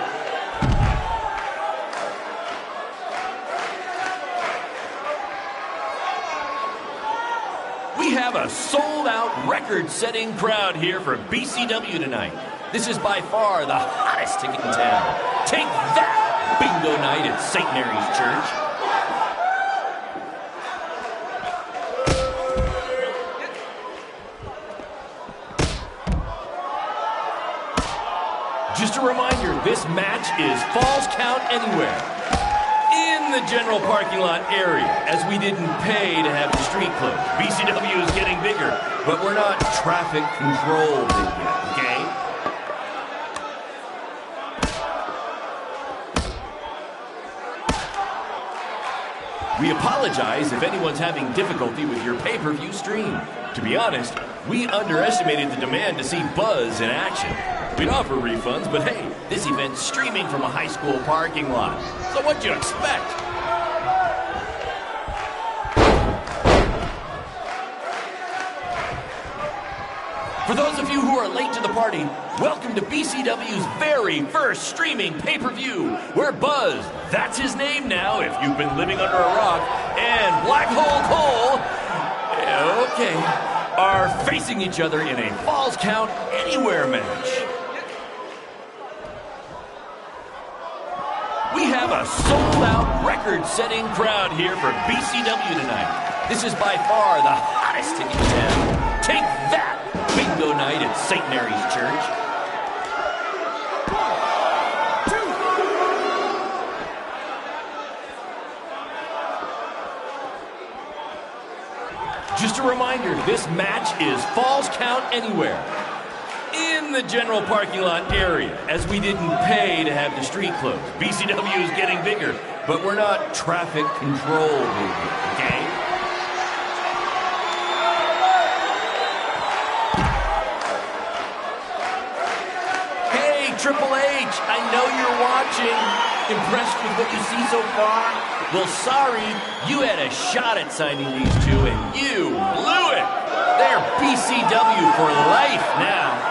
We have a sold-out, record-setting crowd here for BCW tonight. This is by far the hottest ticket in town. Take that, bingo night at St. Mary's Church. Just a reminder, this match is Falls Count Anywhere. In the general parking lot area, as we didn't pay to have the street closed. BCW is getting bigger, but we're not traffic control big yet, okay? We apologize if anyone's having difficulty with your pay-per-view stream. To be honest, we underestimated the demand to see Buzz in action. We'd offer refunds, but hey, this event's streaming from a high school parking lot. So what'd you expect? For those of you who are late to the party, welcome to BCW's very first streaming pay-per-view, where Buzz, that's his name now if you've been living under a rock, and Black Hole Cole, okay, are facing each other in a Falls Count Anywhere match. We have a sold-out, record-setting crowd here for BCW tonight. This is by far the hottest ticket in town. Take that! Bingo night at St. Mary's Church. Just a reminder, this match is Falls Count Anywhere in the general parking lot area, as we didn't pay to have the street closed. BCW is getting bigger, but we're not traffic control bigger, okay? Triple H, I know you're watching. Impressed with what you see so far? Well, sorry, you had a shot at signing these two, and you blew it. They're BCW for life now.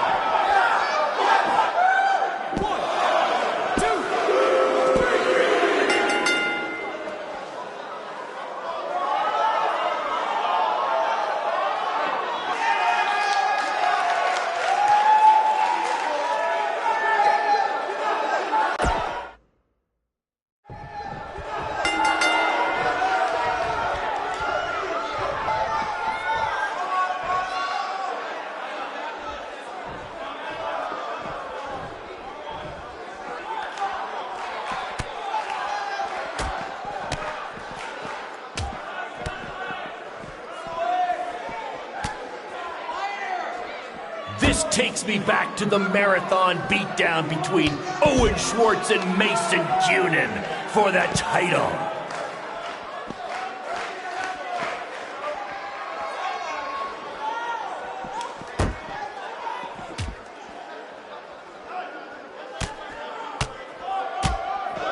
This takes me back to the marathon beatdown between Owen Schwartz and Mason Cunin for the title.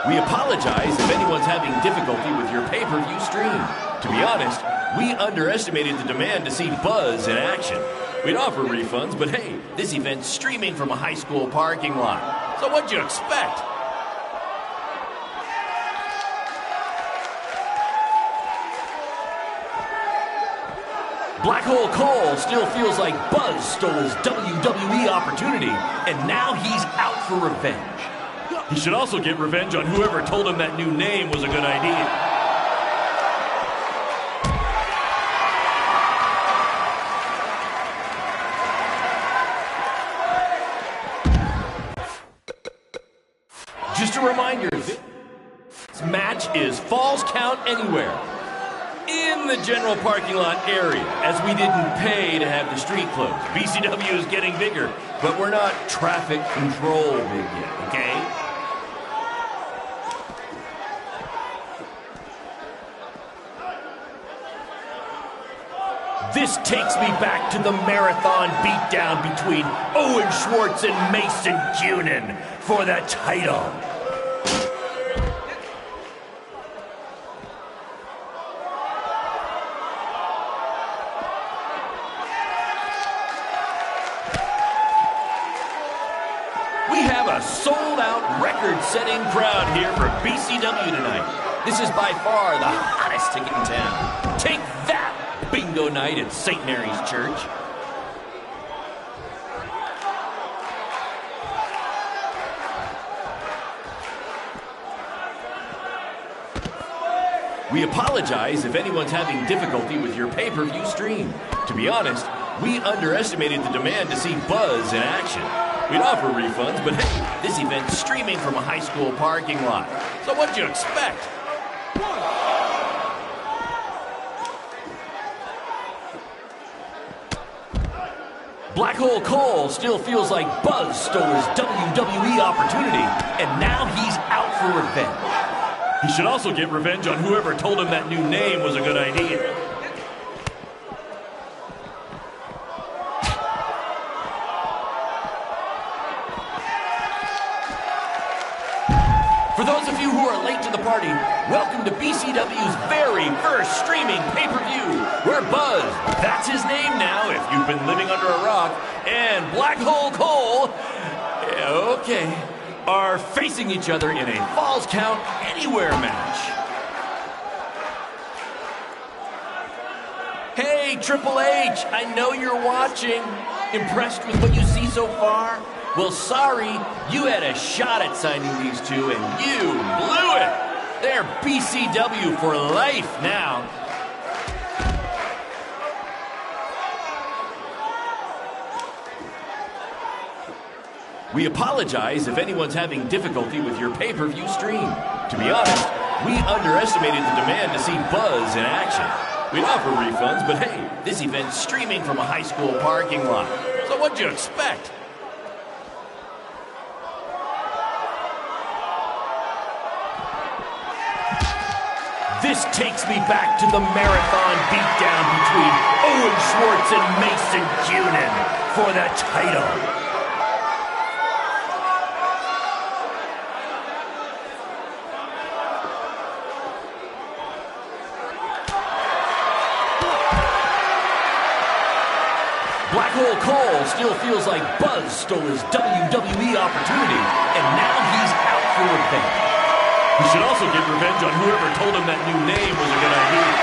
We apologize if anyone's having difficulty with your pay-per-view stream. To be honest, we underestimated the demand to see Buzz in action. We'd offer refunds, but hey, this event's streaming from a high school parking lot. So what'd you expect? Black Hole Cole still feels like Buzz stole his WWE opportunity, and now he's out for revenge. He should also get revenge on whoever told him that new name was a good idea. Just a reminder, this match is Falls Count Anywhere in the general parking lot area, as we didn't pay to have the street closed. BCW is getting bigger, but we're not traffic control big yet, okay? This takes me back to the marathon beatdown between Owen Schwartz and Mason Cunin for the title. We have a sold-out, record-setting crowd here for BCW tonight. This is by far the hottest ticket in town. Take that! Bingo night at St. Mary's Church. We apologize if anyone's having difficulty with your pay-per-view stream. To be honest, we underestimated the demand to see Buzz in action. We'd offer refunds, but hey, this event's streaming from a high school parking lot. So what'd you expect? Black Hole Cole still feels like Buzz stole his WWE opportunity, and now he's out for revenge. He should also get revenge on whoever told him that new name was a good idea. For those of you who are late to the party, welcome to BCW's very first streaming pay-per-view, where Buzz, that's his name now if you've been living under a rock, and Black Hole Cole, okay, are facing each other in a Falls Count Anywhere match. Hey, Triple H, I know you're watching. Impressed with what you see so far? Well, sorry, you had a shot at signing these two, and you blew it. They're BCW for life now. We apologize if anyone's having difficulty with your pay-per-view stream. To be honest, we underestimated the demand to see Buzz in action. We'd offer refunds, but hey, this event's streaming from a high school parking lot. So what'd you expect? This takes me back to the marathon beatdown between Owen Schwartz and Mason Cunin for the title. Black Hole Cole still feels like Buzz stole his WWE opportunity, and now he's out for revenge. He should also get revenge on whoever told him that new name was a good idea.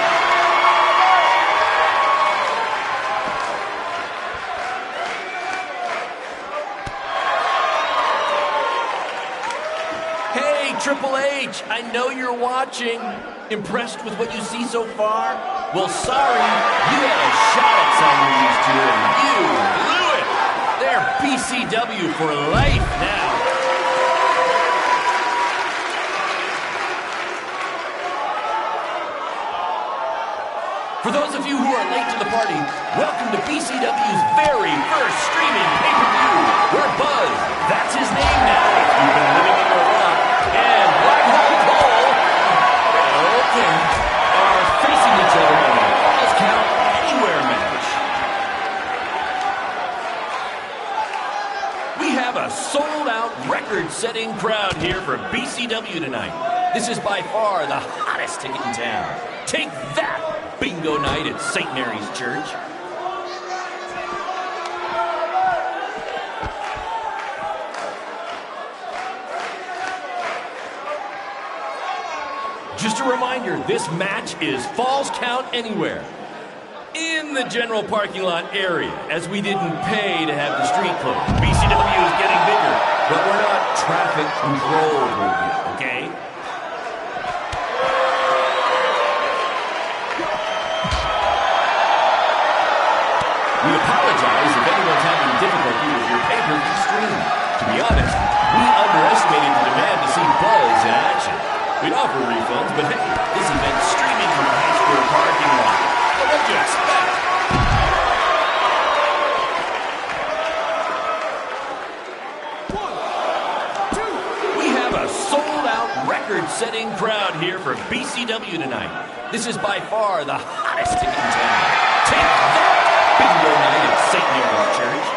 Hey, Triple H, I know you're watching. Impressed with what you see so far? Well, sorry, you had a shot at signing these two, and you blew it. They're BCW for life now. For those of you who are late to the party, welcome to BCW's very first streaming pay-per-view, where Buzz, that's his name now if you've been living under a rock, and Black Hole Cole, okay, are facing each other in a Falls Count Anywhere match. We have a sold-out, record-setting crowd here for BCW tonight. This is by far the hottest ticket in town. Take that! Bingo night at St. Mary's Church. Just a reminder, this match is Falls Count Anywhere. In the general parking lot area, as we didn't pay to have the street closed. BCW is getting bigger, but we're not traffic controlled, okay? We apologize if anyone's having difficulty with your pay-per-view stream. To be honest, we underestimated the demand to see Buzz in action. We'd offer refunds, but hey, this event's streaming from a high school parking lot. So what'd you expect? We have a sold-out, record-setting crowd here for BCW tonight. This is by far the hottest ticket in town. Take that! Bingo night at St. Mary's Church.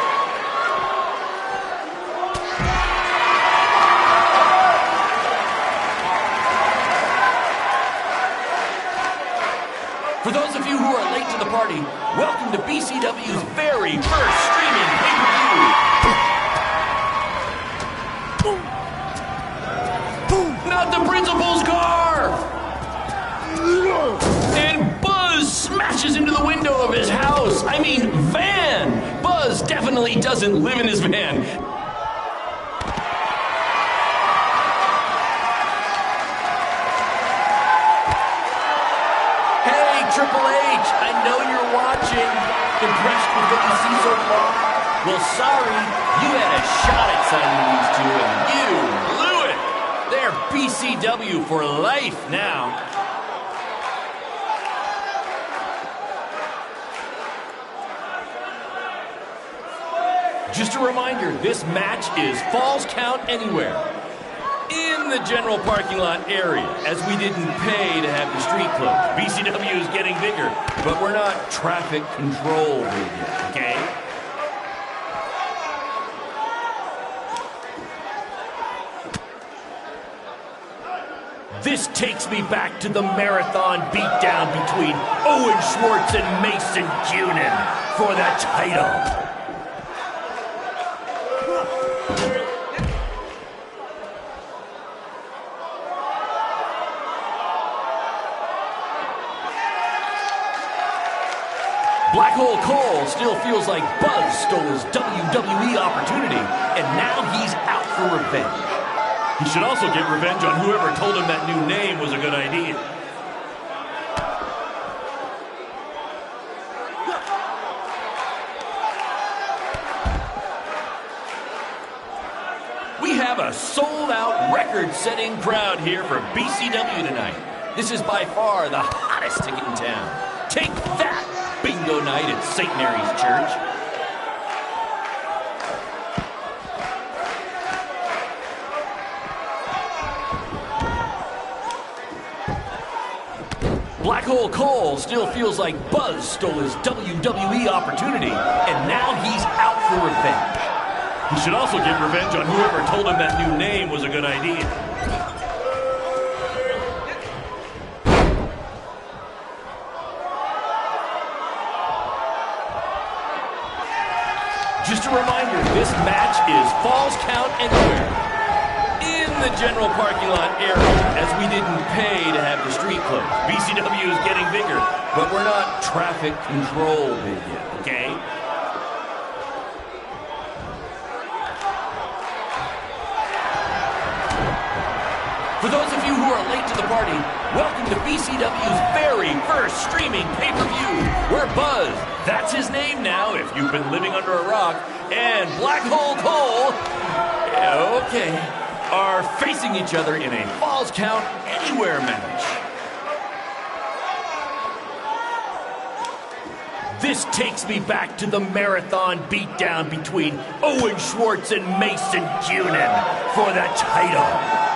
For those of you who are late to the party, welcome to BCW's very first streaming pay-per-view. Not the principal's car! And Buzz smashes into the window of his house. I mean, van. Buzz definitely doesn't live in his van. Hey, Triple H, I know you're watching. Impressed with what you see so far? Well, sorry, you had a shot at signing these two, and you blew it. They're BCW for life now. Just a reminder, this match is Falls Count Anywhere. In In the general parking lot area, as we didn't pay to have the street closed. BCW is getting bigger, but we're not traffic control big yet, okay? This takes me back to the marathon beatdown between Owen Schwartz and Mason Cunin for the title. Black Hole Cole still feels like Buzz stole his WWE opportunity, and now he's out for revenge. He should also get revenge on whoever told him that new name was a good idea. We have a sold-out, record-setting crowd here for BCW tonight. This is by far the hottest ticket in town. Take that! Bingo night at St. Mary's Church. Black Hole Cole still feels like Buzz stole his WWE opportunity, and now he's out for revenge. He should also get revenge on whoever told him that new name was a good idea. Just a reminder, this match is Falls Count Anywhere. In the general parking lot area, as we didn't pay to have the street closed. BCW is getting bigger, but we're not traffic control big yet, okay? For those of you who are late to the party, welcome to BCW's very first streaming pay-per-view, where Buzz, that's his name now if you've been living under a rock, and Black Hole Cole, okay, are facing each other in a Falls Count Anywhere match. This takes me back to the marathon beatdown between Owen Schwartz and Mason Cunin for the title.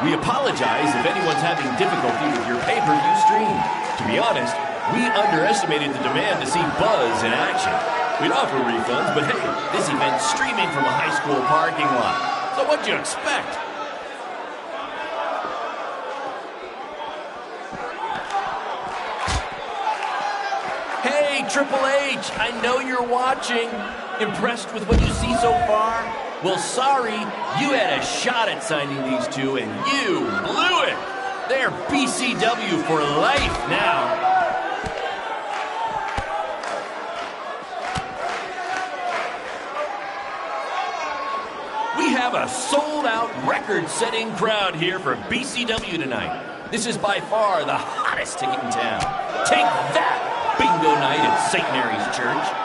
We apologize if anyone's having difficulty with your pay-per-view stream. To be honest, we underestimated the demand to see Buzz in action. We'd offer refunds, but hey, this event's streaming from a high school parking lot. So what'd you expect? Hey, Triple H, I know you're watching. Impressed with what you see so far? Well, sorry, you had a shot at signing these two, and you blew it. They're BCW for life now. We have a sold-out, record-setting crowd here for BCW tonight. This is by far the hottest ticket in town. Take that, bingo night at St. Mary's Church.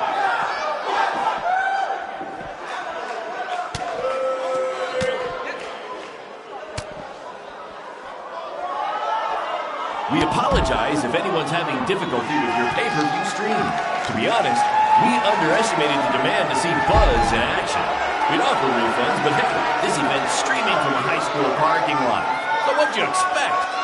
We apologize if anyone's having difficulty with your pay-per-view stream. To be honest, we underestimated the demand to see Buzz in action. We'd offer refunds, but hey, this event's streaming from a high school parking lot. So what'd you expect?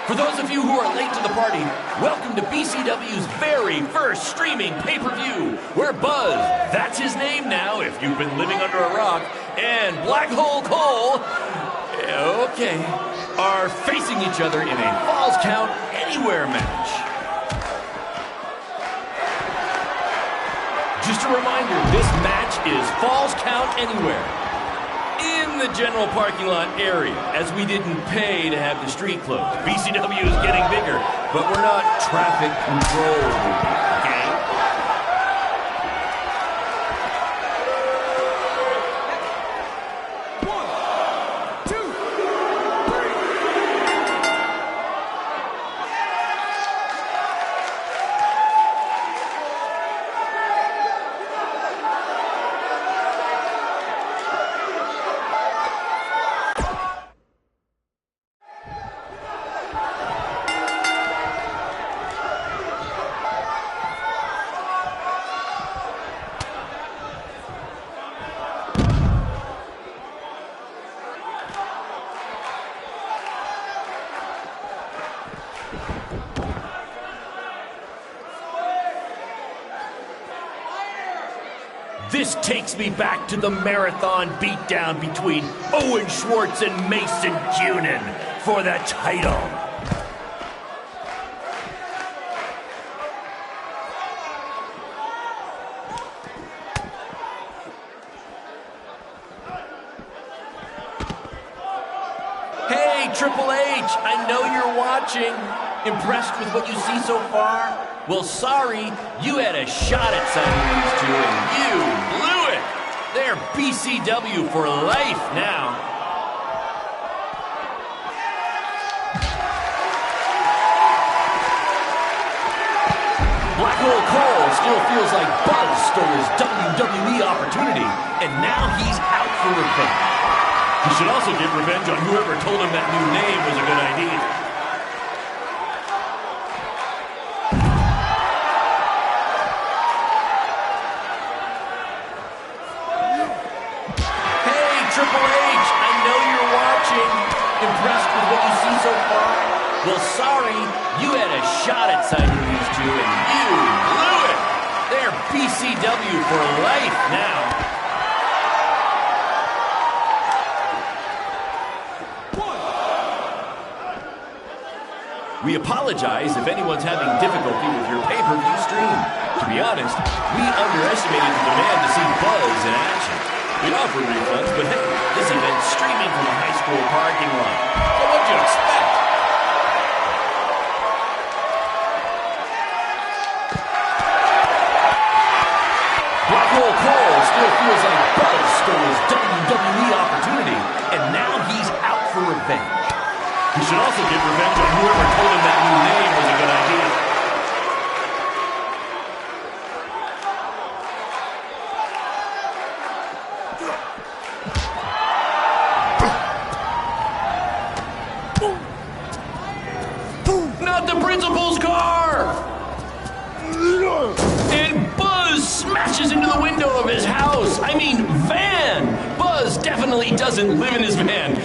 For those of you who are late to the party, welcome to BCW's very first streaming pay-per-view, where Buzz, that's his name now if you've been living under a rock, and Black Hole Cole, okay, are facing each other in a Falls Count Anywhere match. Just a reminder, this match is Falls Count Anywhere. In the general parking lot area, as we didn't pay to have the street closed. BCW is getting bigger, but we're not traffic control, okay? One, two, three. This takes me back to the marathon beatdown between Owen Schwartz and Mason Cunin for the title. Hey, Triple H, I know you're watching. Impressed with what you see so far? Well, sorry, you had a shot at signing these two, and you blew it. They're BCW for life now. Black Hole Cole still feels like Buzz stole his WWE opportunity, and now he's out for revenge. He should also get revenge on whoever told him that new name was a good idea. Hey, Triple H, I know you're watching. Impressed with what you see so far? Well, sorry, you had a shot at signing these two, and you blew it. They're BCW for life now. We apologize if anyone's having difficulty with your pay-per-view stream. To be honest, we underestimated the demand to see Buzz in action. We'd offer refunds, but hey, this event's streaming from a high school parking lot. So what'd you expect? Black Hole Cole still feels like Buzz stole his WWE opportunity, and now he's out for revenge. He should also get revenge on whoever told him that new name was a good idea. Not the principal's car! And Buzz smashes into the window of his house. I mean, van! Buzz definitely doesn't live in his van.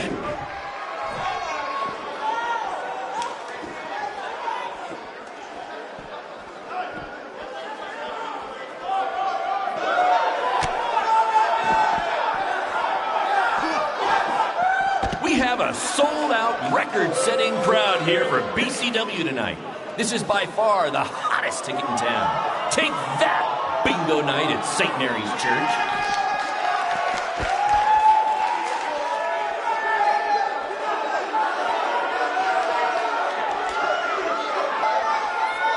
A sold-out, record-setting crowd here for BCW tonight. This is by far the hottest ticket in town. Take that, bingo night at St. Mary's Church.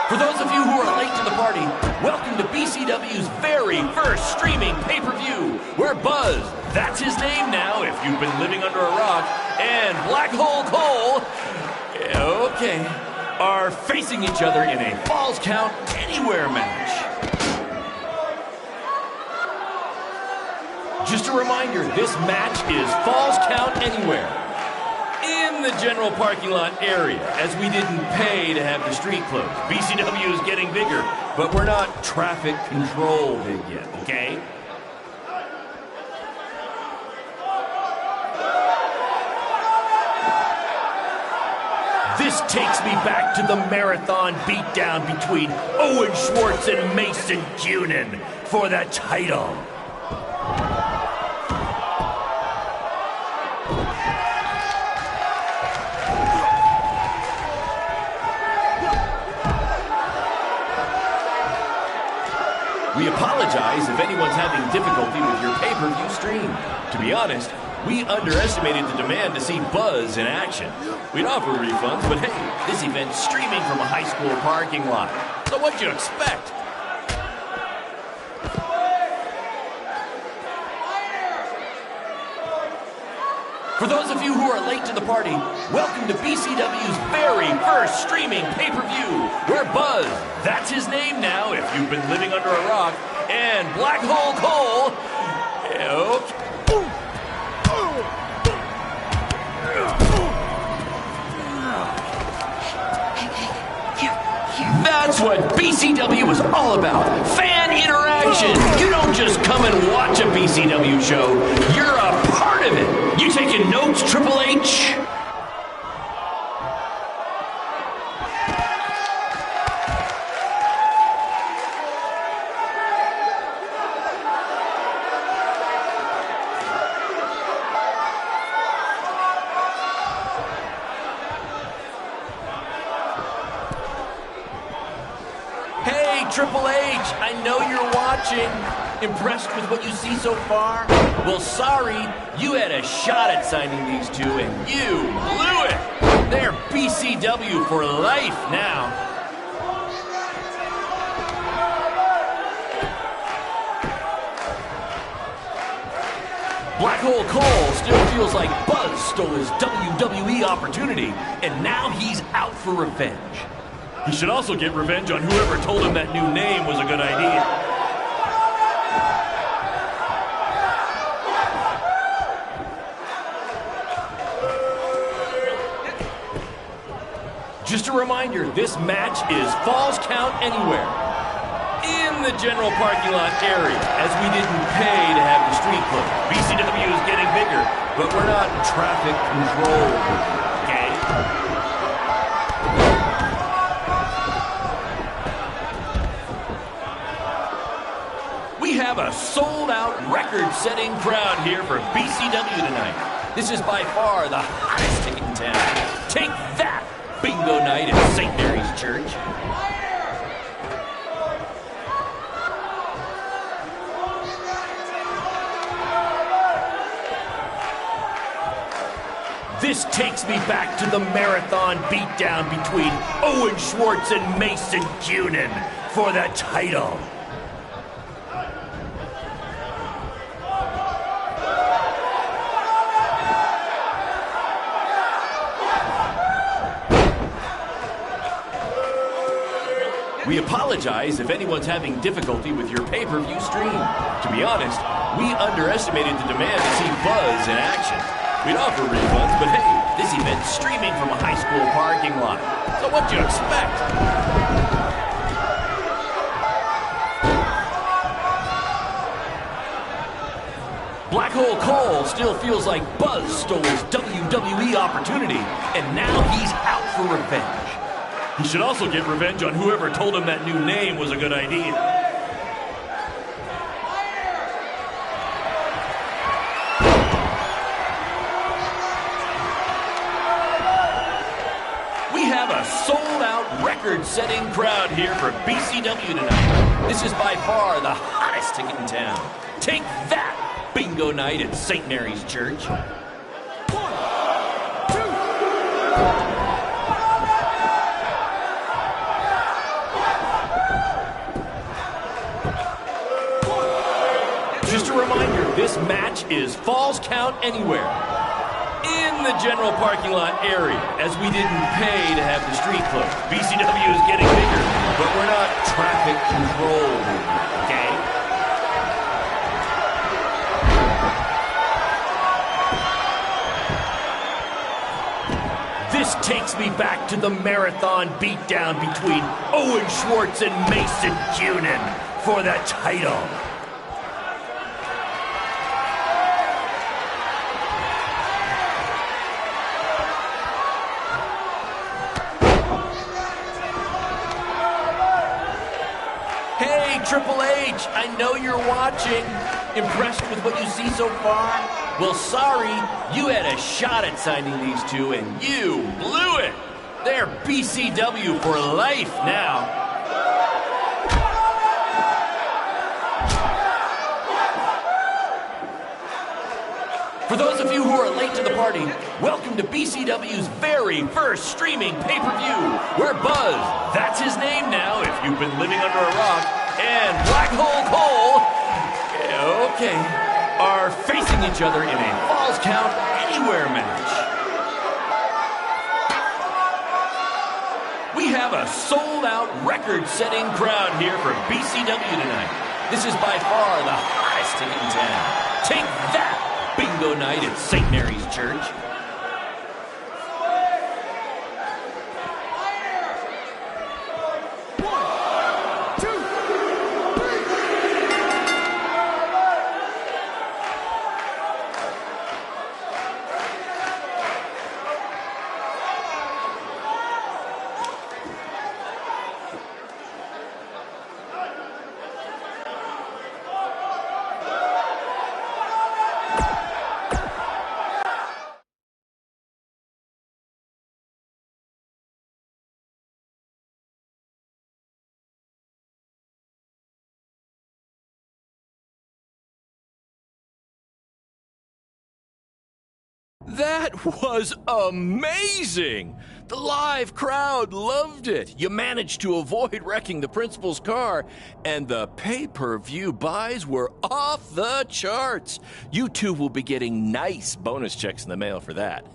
For those of you who are late to the party, welcome to BCW's very first streaming pay-per-view, where Buzz, that's his name now if you've been living under a rock, and Black Hole Cole, okay, are facing each other in a Falls Count Anywhere match. Just a reminder, this match is Falls Count Anywhere in the general parking lot area, as we didn't pay to have the street closed. BCW is getting bigger, but we're not traffic control big yet, okay? This takes me back to the marathon beatdown between Owen Schwartz and Mason Cunin for the title. We apologize if anyone's having difficulty with your pay-per-view stream. To be honest, we underestimated the demand to see Buzz in action. We'd offer refunds, but hey, this event's streaming from a high school parking lot. So what'd you expect? For those of you who are late to the party, welcome to BCW's very first streaming pay-per-view, where Buzz, that's his name now if you've been living under a rock, and Black Hole Cole, okay. That's what BCW is all about. Fan interaction. You don't just come and watch a BCW show. You're a part of it. You taking notes, Triple H? Triple H, I know you're watching. Impressed with what you see so far? Well, sorry, you had a shot at signing these two, and you blew it. They're BCW for life now. Black Hole Cole still feels like Buzz stole his WWE opportunity, and now he's out for revenge. He should also get revenge on whoever told him that new name was a good idea. Just a reminder, this match is Falls Count Anywhere. In the general parking lot area, as we didn't pay to have the street closed. BCW is getting bigger, but we're not traffic control, okay? We have a sold-out, record-setting crowd here for BCW tonight. This is by far the hottest ticket in town. Take that, bingo night at St. Mary's Church. This takes me back to the marathon beatdown between Owen Schwartz and Mason Cunin for the title. We apologize if anyone's having difficulty with your pay-per-view stream. To be honest, we underestimated the demand to see Buzz in action. We'd offer refunds, but hey, this event's streaming from a high school parking lot. So what'd you expect? Black Hole Cole still feels like Buzz stole his WWE opportunity, and now he's out for revenge. He should also get revenge on whoever told him that new name was a good idea. Sold-out, record-setting crowd here for BCW tonight. This is by far the hottest ticket in town. Take that, bingo night at St. Mary's Church. 1, 2. Just a reminder, this match is Falls Count Anywhere. In the general parking lot area, as we didn't pay to have the street closed. BCW is getting bigger, but we're not traffic control, okay? This takes me back to the marathon beatdown between Owen Schwartz and Mason Cunin for the title. Triple H, I know you're watching. Impressed with what you see so far? Well, sorry, you had a shot at signing these two, and you blew it. They're BCW for life now. For those of you who are late to the party, welcome to BCW's very first streaming pay-per-view, where Buzz, that's his name now if you've been living under a rock, and Black Hole Cole, okay, are facing each other in a Falls Count Anywhere match. We have a sold-out, record-setting crowd here for BCW tonight. This is by far the hottest ticket in town. Take that, bingo night at St. Mary's Church. That was amazing! The live crowd loved it. You managed to avoid wrecking the principal's car, and the pay-per-view buys were off the charts. You two will be getting nice bonus checks in the mail for that.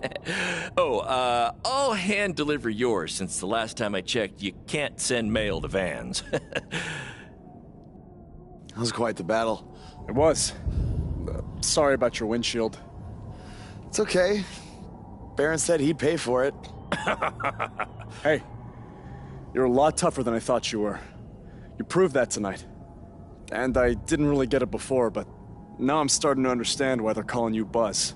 I'll hand deliver yours since the last time I checked, you can't send mail to vans. That was quite the battle. It was. Sorry about your windshield. It's okay. Baron said he'd pay for it. Hey, you're a lot tougher than I thought you were. You proved that tonight. And I didn't really get it before, but now I'm starting to understand why they're calling you Buzz.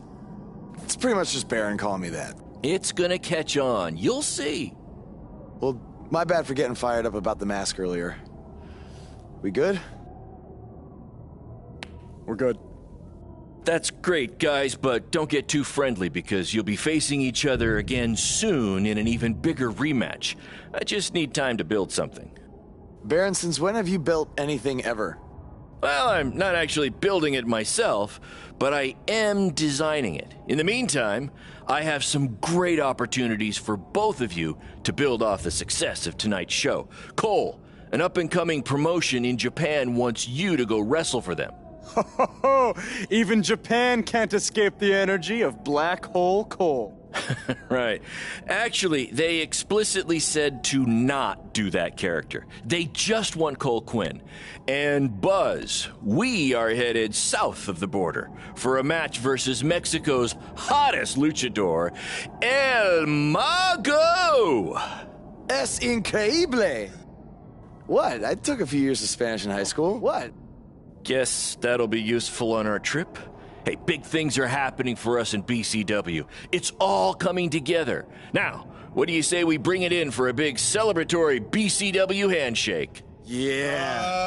It's pretty much just Baron calling me that. It's gonna catch on. You'll see. Well, my bad for getting fired up about the mask earlier. We good? We're good. That's great, guys, but don't get too friendly because you'll be facing each other again soon in an even bigger rematch. I just need time to build something. Baron, since when have you built anything ever? Well, I'm not actually building it myself, but I am designing it. In the meantime, I have some great opportunities for both of you to build off the success of tonight's show. Cole, an up-and-coming promotion in Japan wants you to go wrestle for them. Even Japan can't escape the energy of Black Hole Cole. Right. Actually, they explicitly said to not do that character. They just want Cole Quinn. And Buzz, we are headed south of the border for a match versus Mexico's hottest luchador, El Mago! Es increíble! What? I took a few years of Spanish in high school. What? Guess that'll be useful on our trip. Hey, big things are happening for us in BCW. It's all coming together. Now, what do you say we bring it in for a big celebratory BCW handshake? Yeah.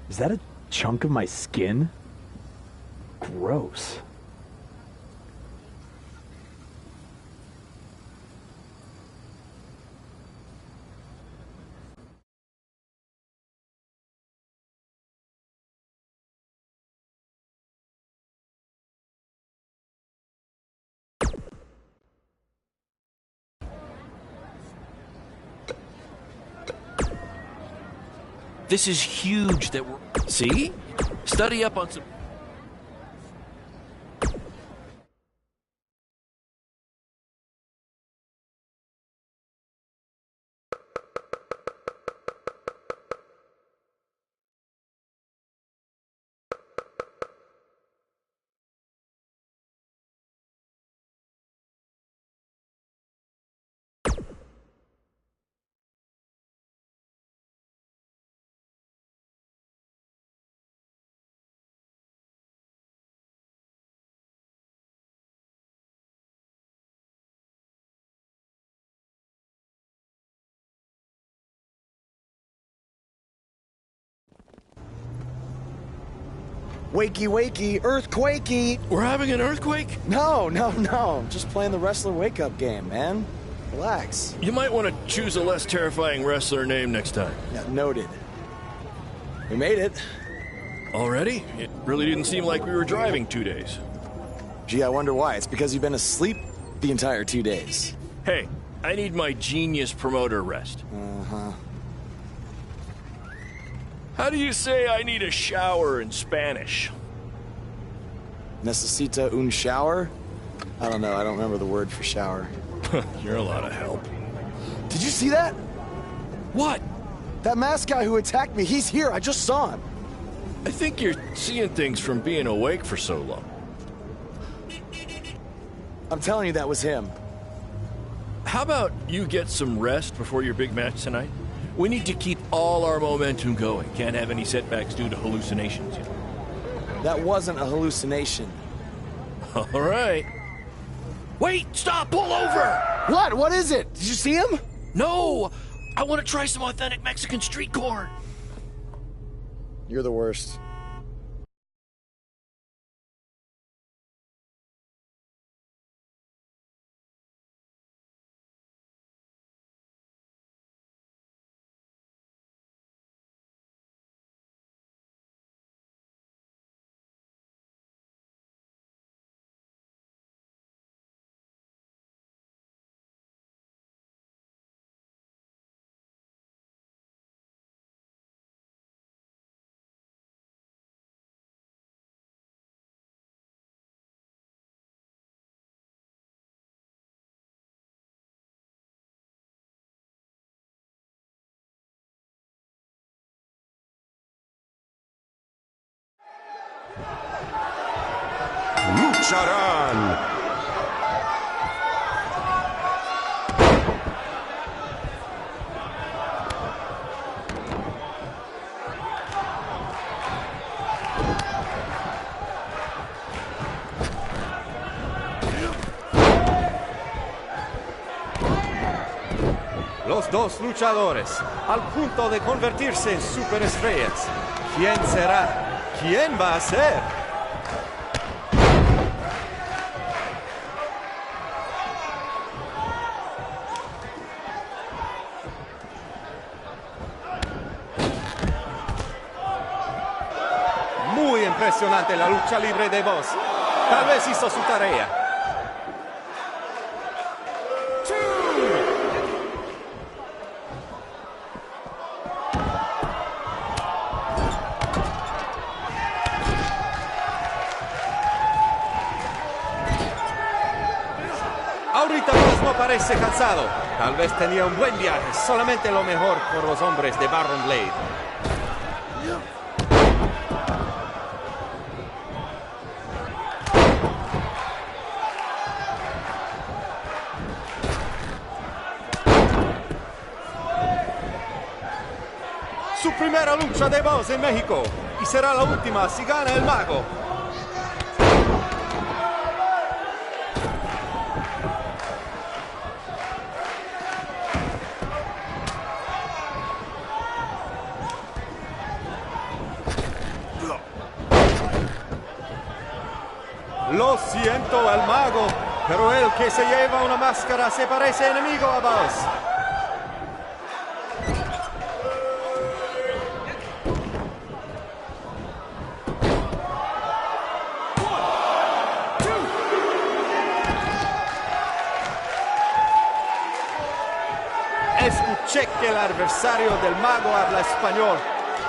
Is that a chunk of my skin? Gross. This is huge that we're... See? Study up on some... Wakey, wakey, earthquakey. We're having an earthquake? No. Just playing the wrestler wake-up game, man. Relax. You might want to choose a less terrifying wrestler name next time. Yeah, noted. We made it. Already? It really didn't seem like we were driving 2 days. Gee, I wonder why. It's because you've been asleep the entire 2 days. Hey, I need my genius promoter rest. Uh-huh. How do you say I need a shower in Spanish? Necesita un shower? I don't know. I don't remember the word for shower. You're a lot of help. Did you see that? What? That masked guy who attacked me, he's here. I just saw him. I think you're seeing things from being awake for so long. I'm telling you, that was him. How about you get some rest before your big match tonight? We need to keep all our momentum going. Can't have any setbacks due to hallucinations. That wasn't a hallucination. All right. Wait, stop, pull over! What? What is it? Did you see him? No! I want to try some authentic Mexican street corn. You're the worst. Lucharán. Los dos luchadores, al punto de convertirse en superestrellas. ¿Quién será? ¿Quién va a ser? Muy impresionante la lucha libre de Boss. Tal vez hizo su tarea. Ahorita Boss no parece cansado. Tal vez tenía un buen viaje. Solamente lo mejor por los hombres de Baron Blade. Su primera lucha de Boss en México. Y será la última si gana el mago. Lo siento al mago, pero el que se lleva una máscara se parece enemigo a Boss. Escuché que el adversario del mago habla español.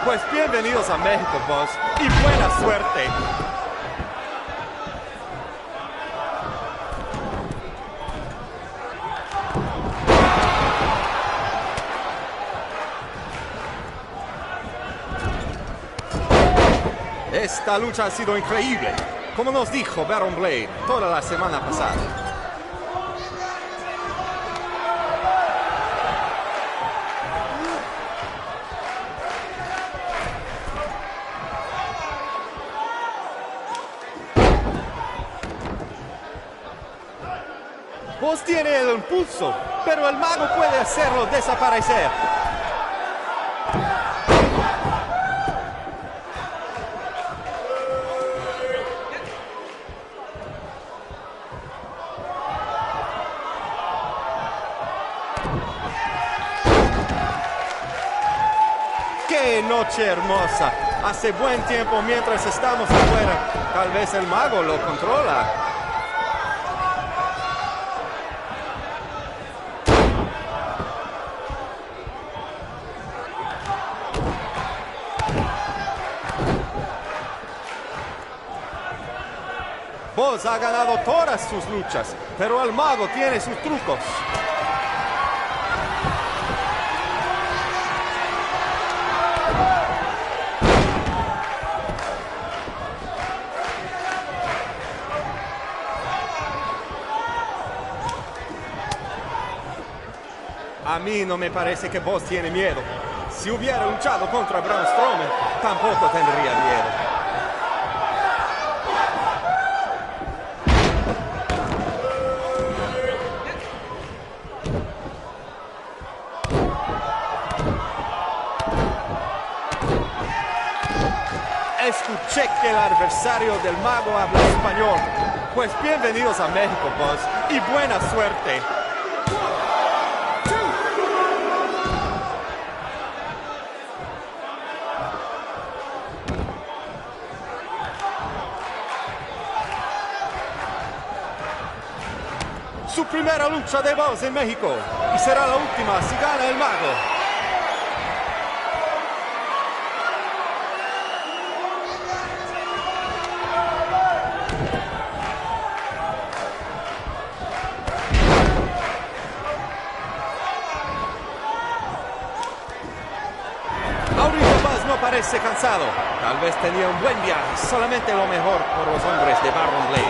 Pues bienvenidos a México, Boss, y buena suerte. Esta lucha ha sido increíble, como nos dijo Baron Blade toda la semana pasada. Boss tiene el impulso, pero el mago puede hacerlo desaparecer. ¡Qué noche hermosa! Hace buen tiempo mientras estamos afuera. Tal vez el mago lo controla. Boss ha ganado todas sus luchas, pero el mago tiene sus trucos. A mí no me parece que vos tiene miedo. Si hubiera luchado contra Braun Strowman, tampoco tendría miedo. Escuché que el adversario del mago habla español. Pues bienvenidos a México, Buzz, y buena suerte. Su primera lucha de Buzz en México, y será la última si gana el mago. Parece cansado. Tal vez tenía un buen viaje. Solamente lo mejor por los hombres de Baron Blade.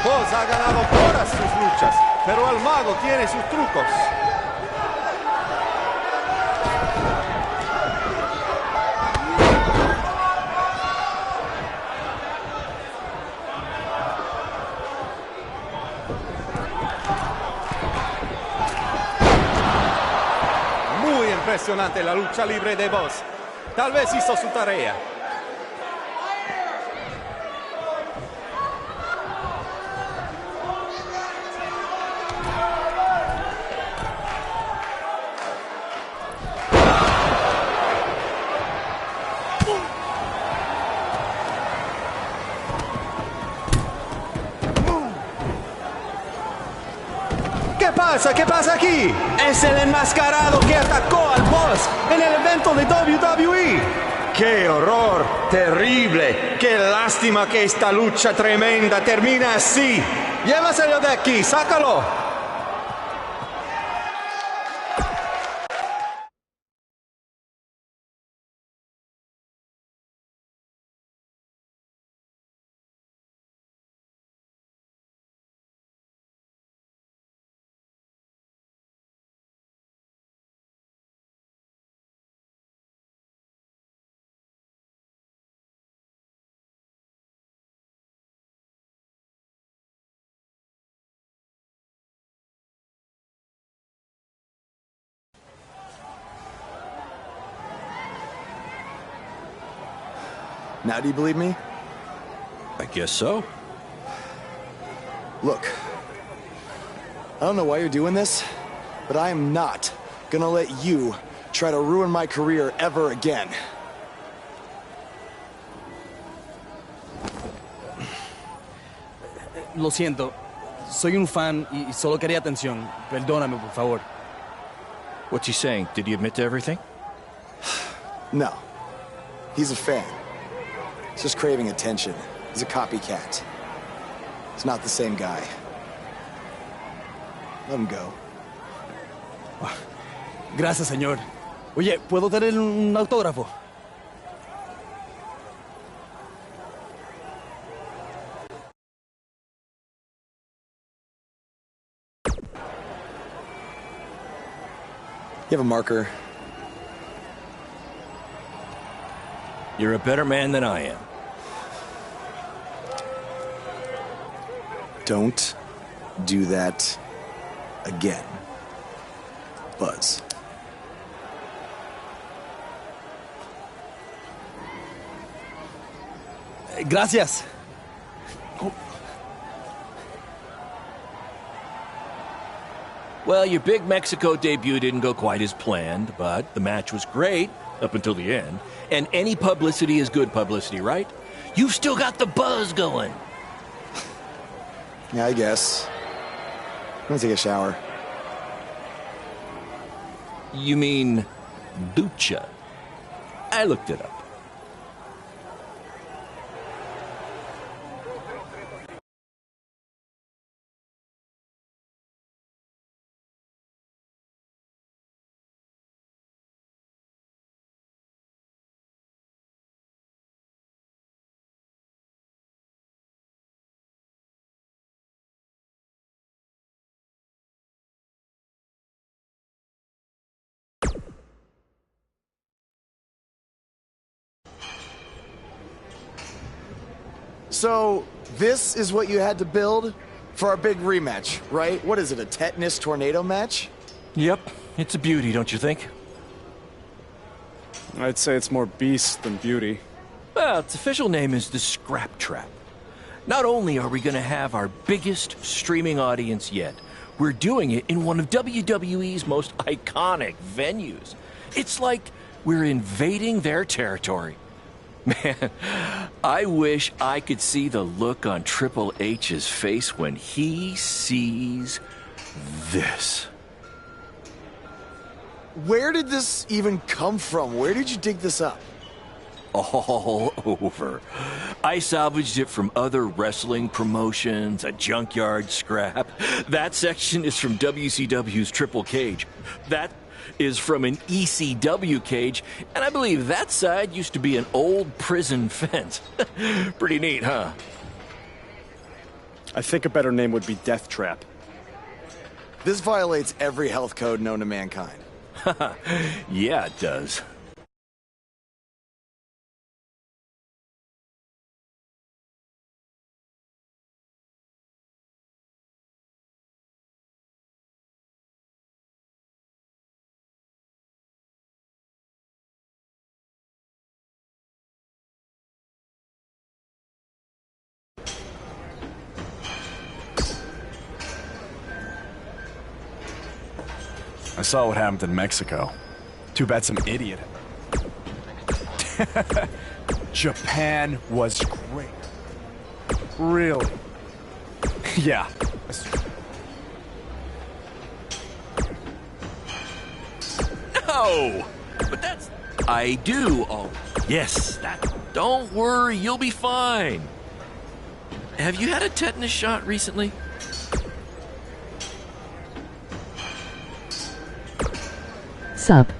Buzz ha ganado todas sus luchas, pero el mago tiene sus trucos. Impresionante la lucha libre de Buzz. Tal vez hizo su tarea. ¿Qué pasa? ¿Qué pasa aquí? Es el enmascarado que atacó al Buzz en el evento de WWE. ¡Qué horror! ¡Terrible! ¡Qué lástima que esta lucha tremenda termina así! ¡Llévaselo de aquí! ¡Sácalo! Now do you believe me? I guess so. Look, I don't know why you're doing this, but I am not gonna let you try to ruin my career ever again. Lo siento, soy un fan y solo quería atención. Perdóname, por favor. What's he saying? Did he admit to everything? No. He's a fan. He's just craving attention. He's a copycat. He's not the same guy. Let him go. Gracias, señor. Oye, ¿puedo tener un autógrafo? You have a marker? You're a better man than I am. Don't do that again, Buzz. Gracias. Well, your big Mexico debut didn't go quite as planned, but the match was great up until the end. And any publicity is good publicity, right? You've still got the buzz going. Yeah, I guess. I'm gonna take a shower. You mean ducha? I looked it up. So, this is what you had to build for our big rematch, right? What is it, a tetanus tornado match? Yep, it's a beauty, don't you think? I'd say it's more beast than beauty. Well, its official name is the Scrap Trap. Not only are we going to have our biggest streaming audience yet, we're doing it in one of WWE's most iconic venues. It's like we're invading their territory. Man, I wish I could see the look on Triple H's face when he sees this. Where did this even come from? Where did you dig this up? All over. I salvaged it from other wrestling promotions, a junkyard scrap. That section is from WCW's Triple Cage. That is from an ECW cage, and I believe that side used to be an old prison fence. Pretty neat, huh? I think a better name would be Death Trap. This violates every health code known to mankind. Yeah, it does. I saw what happened in Mexico. Too bad some idiot. Japan was great. Really? Yeah. No! But that's... I do. Oh, yes, that... Don't worry, you'll be fine. Have you had a tetanus shot recently? Sup.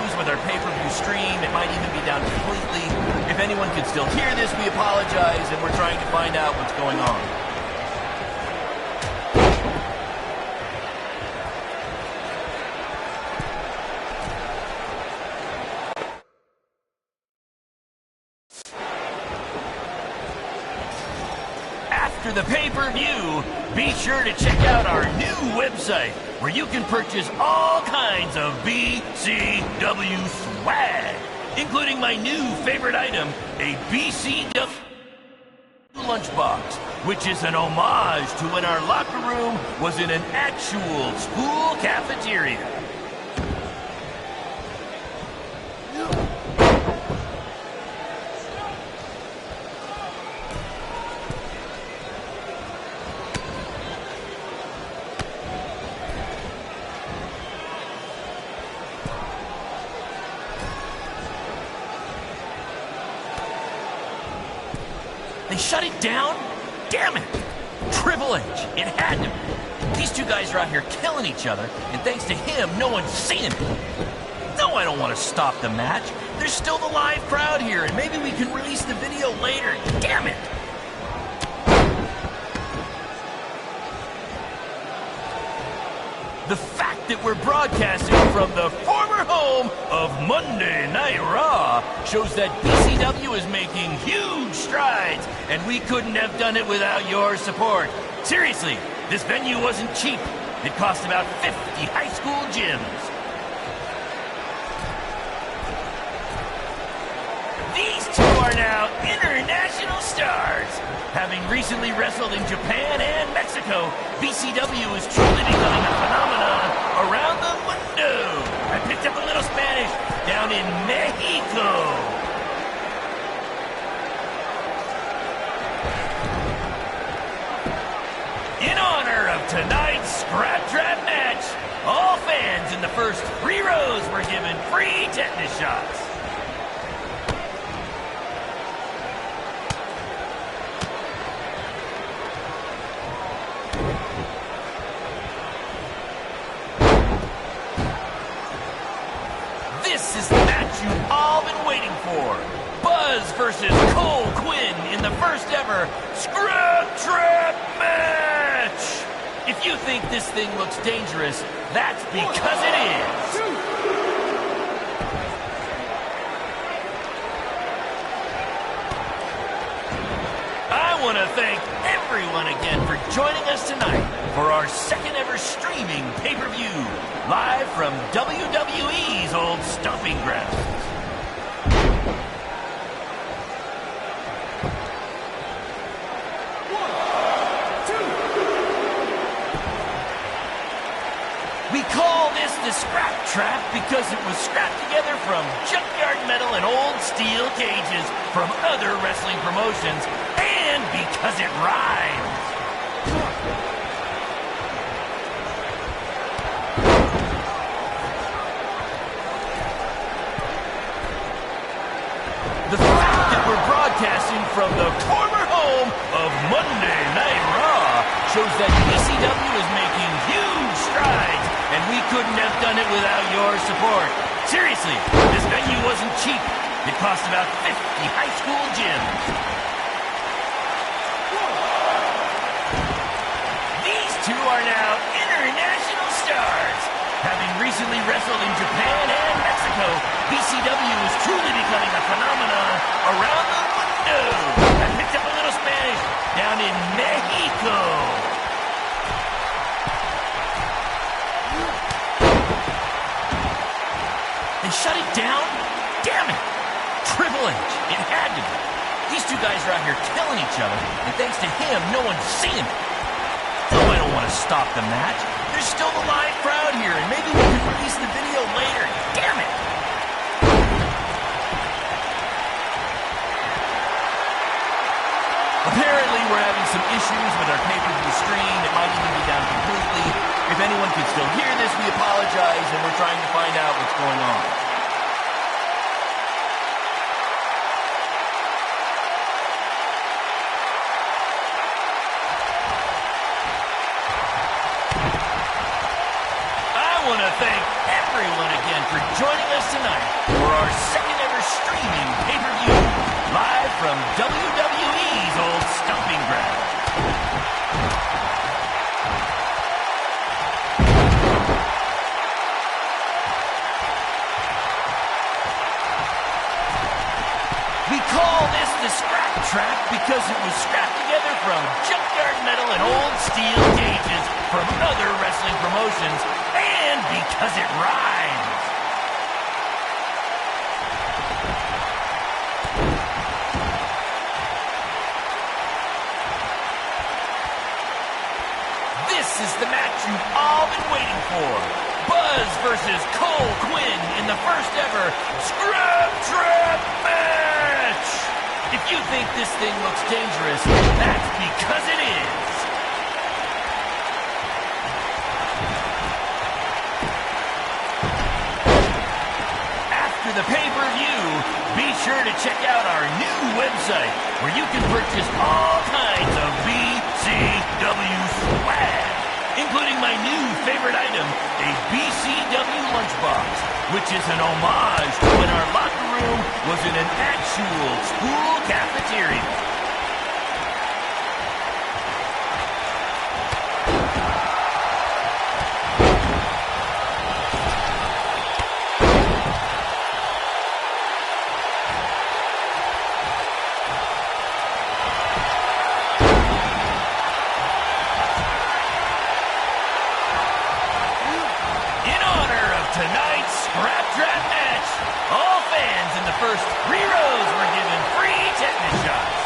issues with our pay-per-view stream. It might even be down completely. If anyone can still hear this, we apologize, and we're trying to find out what's going on. After the pay-per-view, be sure to check out our new website where you can purchase all kinds of BCW swag, including my new favorite item, a BCW lunchbox, which is an homage to when our locker room was in an actual school cafeteria. They shut it down? Damn it! Triple H, it had to be. These two guys are out here killing each other, and thanks to him, no one's seeing it. No, I don't want to stop the match. There's still the live crowd here, and maybe we can release the video later. Damn it! The fact that we're broadcasting from the former home of Monday Night Raw shows that BCW is making huge strides, and we couldn't have done it without your support. Seriously, this venue wasn't cheap. It cost about 50 high school gyms. These two are now international stars. Having recently wrestled in Japan and Mexico, BCW is truly becoming a phenomenon around the mundo. I picked up a little Spanish down in Mexico. In honor of tonight's Scrap Trap match, all fans in the first 3 rows were given free tetanus shots. This is the match you've all been waiting for. Buzz versus Cole Quinn in the first ever Scrap Trap match. If you think this thing looks dangerous, that's because it is. I want to thank everyone again for joining us tonight for our second ever streaming pay-per-view, live from WWE's old stomping grounds. We call this the Scrap Trap because it was scrapped together from junkyard metal and old steel cages from other wrestling promotions, and because it rhymes. The fact that we're broadcasting from the former home of Monday Night Raw shows that BCW is making huge strides, and we couldn't have done it without your support. Seriously, this venue wasn't cheap. It cost about 50 high school gyms. These two are now international stars. Having recently wrestled in Japan and Mexico, BCW is truly becoming a phenomenon around the mundo. I picked up a little Spanish down in Mexico. They shut it down? Damn it! Triple H, it had to be. These two guys are out here killing each other, and thanks to him, no one's seeing it. No, I don't want to stop the match. There's still the live crowd here, and maybe we can release the video later. Damn it! Apparently, we're having some issues with our pay-per-view stream. It might even be down completely. If anyone can still hear this, we apologize, and we're trying to find out what's going on. I want to thank everyone again for joining us tonight our second ever streaming pay-per-view, live from WWE's old stomping ground. We call this the scrap track because it was scrapped together from junkyard metal and old steel cages from other wrestling promotions, and because it rhymes. This is the match you've all been waiting for. Buzz versus Cole Quinn in the first ever Scrap Trap match! If you think this thing looks dangerous, that's because it is. After the pay-per-view, be sure to check out our new website where you can purchase all kinds of BCW swag, including my new favorite item, a BCW lunchbox, which is an homage to when our locker room was in an actual school cafeteria. Tonight's Scrap Trap match, all fans in the first 3 rows were given free tetanus shots.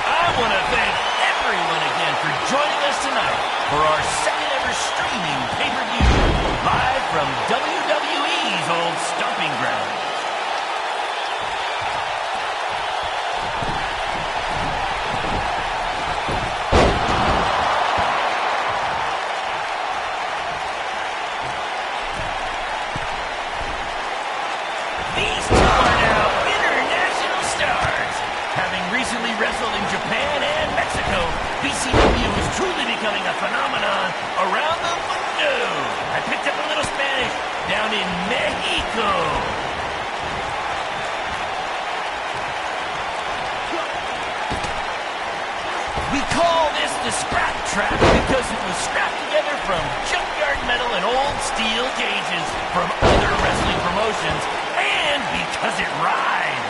I want to thank everyone again for joining us tonight for our second ever streaming pay-per-view, live from WWE's old stomping ground. These two are now international stars. Having recently wrestled in Japan and Mexico, BCW is truly becoming a phenomenon around the mundo. I picked up a little Spanish down in Mexico. We call this the Scrap Trap because it was scrapped together from junkyard metal and old steel cages from other wrestling promotions, and because it rhymes.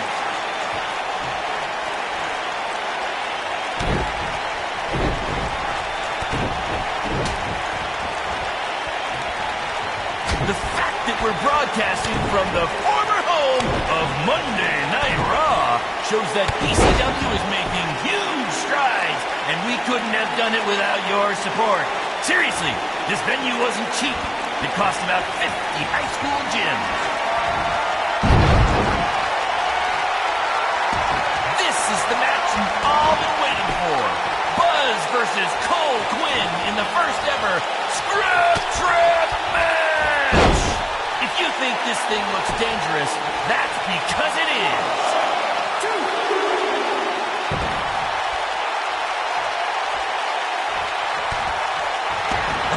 The fact that we're broadcasting from the former home of Monday Night Raw shows that BCW is making huge strides, and we couldn't have done it without your support. Seriously, this venue wasn't cheap. It cost about 50 high school gyms. This is the match you've all been waiting for. Buzz versus Cole Quinn in the first ever Scrap Trap match! If you think this thing looks dangerous, that's because it is.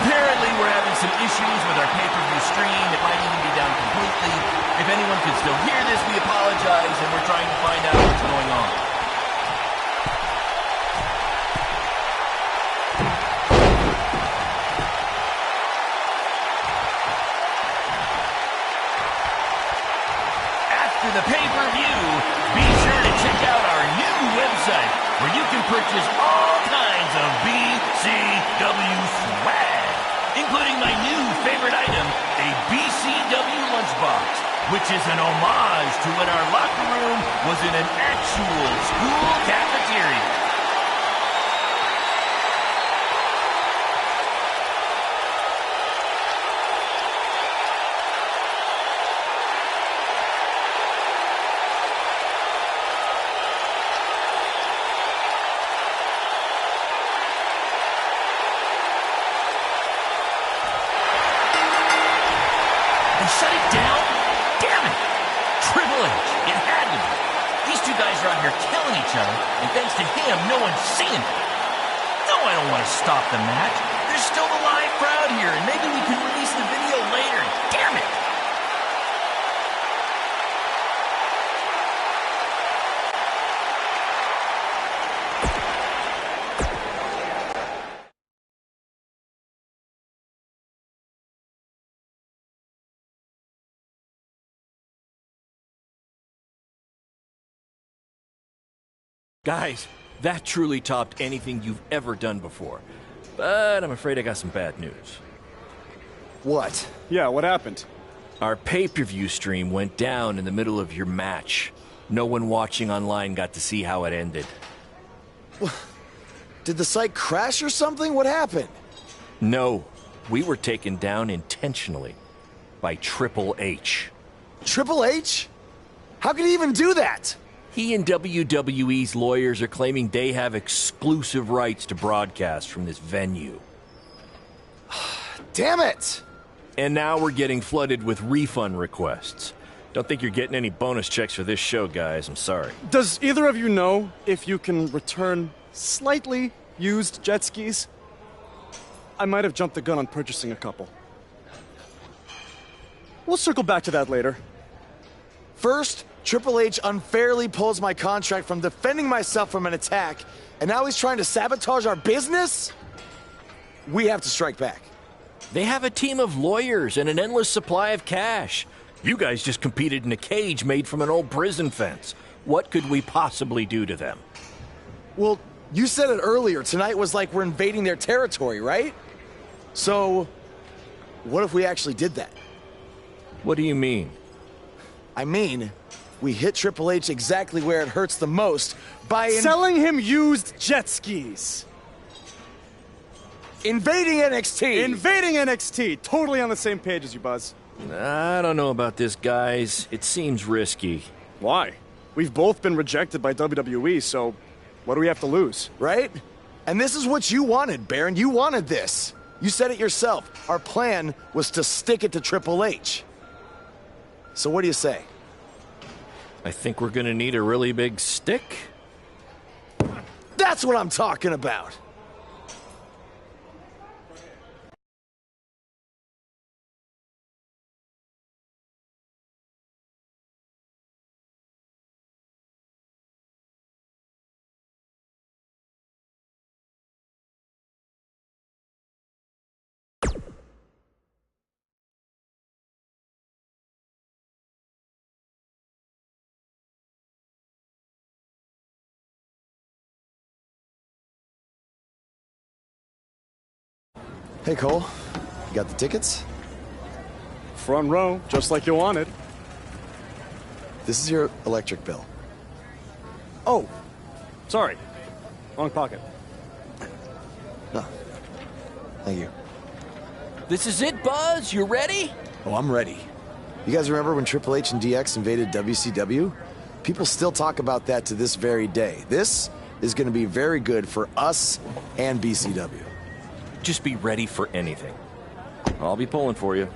Apparently, we're having some issues with our pay-per-view stream. It might even be down completely. If anyone could still hear this, we apologize, and we're trying to find out what's going on. After the pay-per-view, be sure to check out our new website where you can purchase all kinds of BCW swag, including my new favorite item, a BCW lunchbox, which is an homage to when our locker room was in an actual school cafeteria. Shut it down? Damn it! Triple H, it had to be. are out here killing each other, and thanks to him, no one's seeing it. No, I don't want to stop the match. There's still a live crowd here, and maybe we can release the video later. Damn it! Guys, that truly topped anything you've ever done before. But I'm afraid I got some bad news. What? Yeah, what happened? Our pay-per-view stream went down in the middle of your match. No one watching online got to see how it ended. Did the site crash or something? What happened? No, we were taken down intentionally by Triple H. Triple H? How could he even do that? He and WWE's lawyers are claiming they have exclusive rights to broadcast from this venue. Damn it! And now we're getting flooded with refund requests. Don't think you're getting any bonus checks for this show, guys. I'm sorry. Does either of you know if you can return slightly used jet skis? I might have jumped the gun on purchasing a couple. We'll circle back to that later. First, Triple H unfairly pulls my contract from defending myself from an attack, and now he's trying to sabotage our business? We have to strike back. They have a team of lawyers and an endless supply of cash. You guys just competed in a cage made from an old prison fence. What could we possibly do to them? Well, you said it earlier. Tonight was like we're invading their territory, right? So, what if we actually did that? What do you mean? I mean, we hit Triple H exactly where it hurts the most by selling him used jet skis. Invading NXT! Invading NXT! Totally on the same page as you, Buzz. I don't know about this, guys. It seems risky. Why? We've both been rejected by WWE, so what do we have to lose? Right? And this is what you wanted, Baron. You wanted this. You said it yourself. Our plan was to stick it to Triple H. So what do you say? I think we're gonna need a really big stick. That's what I'm talking about! Hey, Cole. You got the tickets? Front row, just like you wanted. This is your electric bill. Oh, sorry. Wrong pocket. No. Thank you. This is it, Buzz. You ready? Oh, I'm ready. You guys remember when Triple H and DX invaded WCW? People still talk about that to this very day. This is going to be very good for us and BCW. Just be ready for anything. I'll be pulling for you.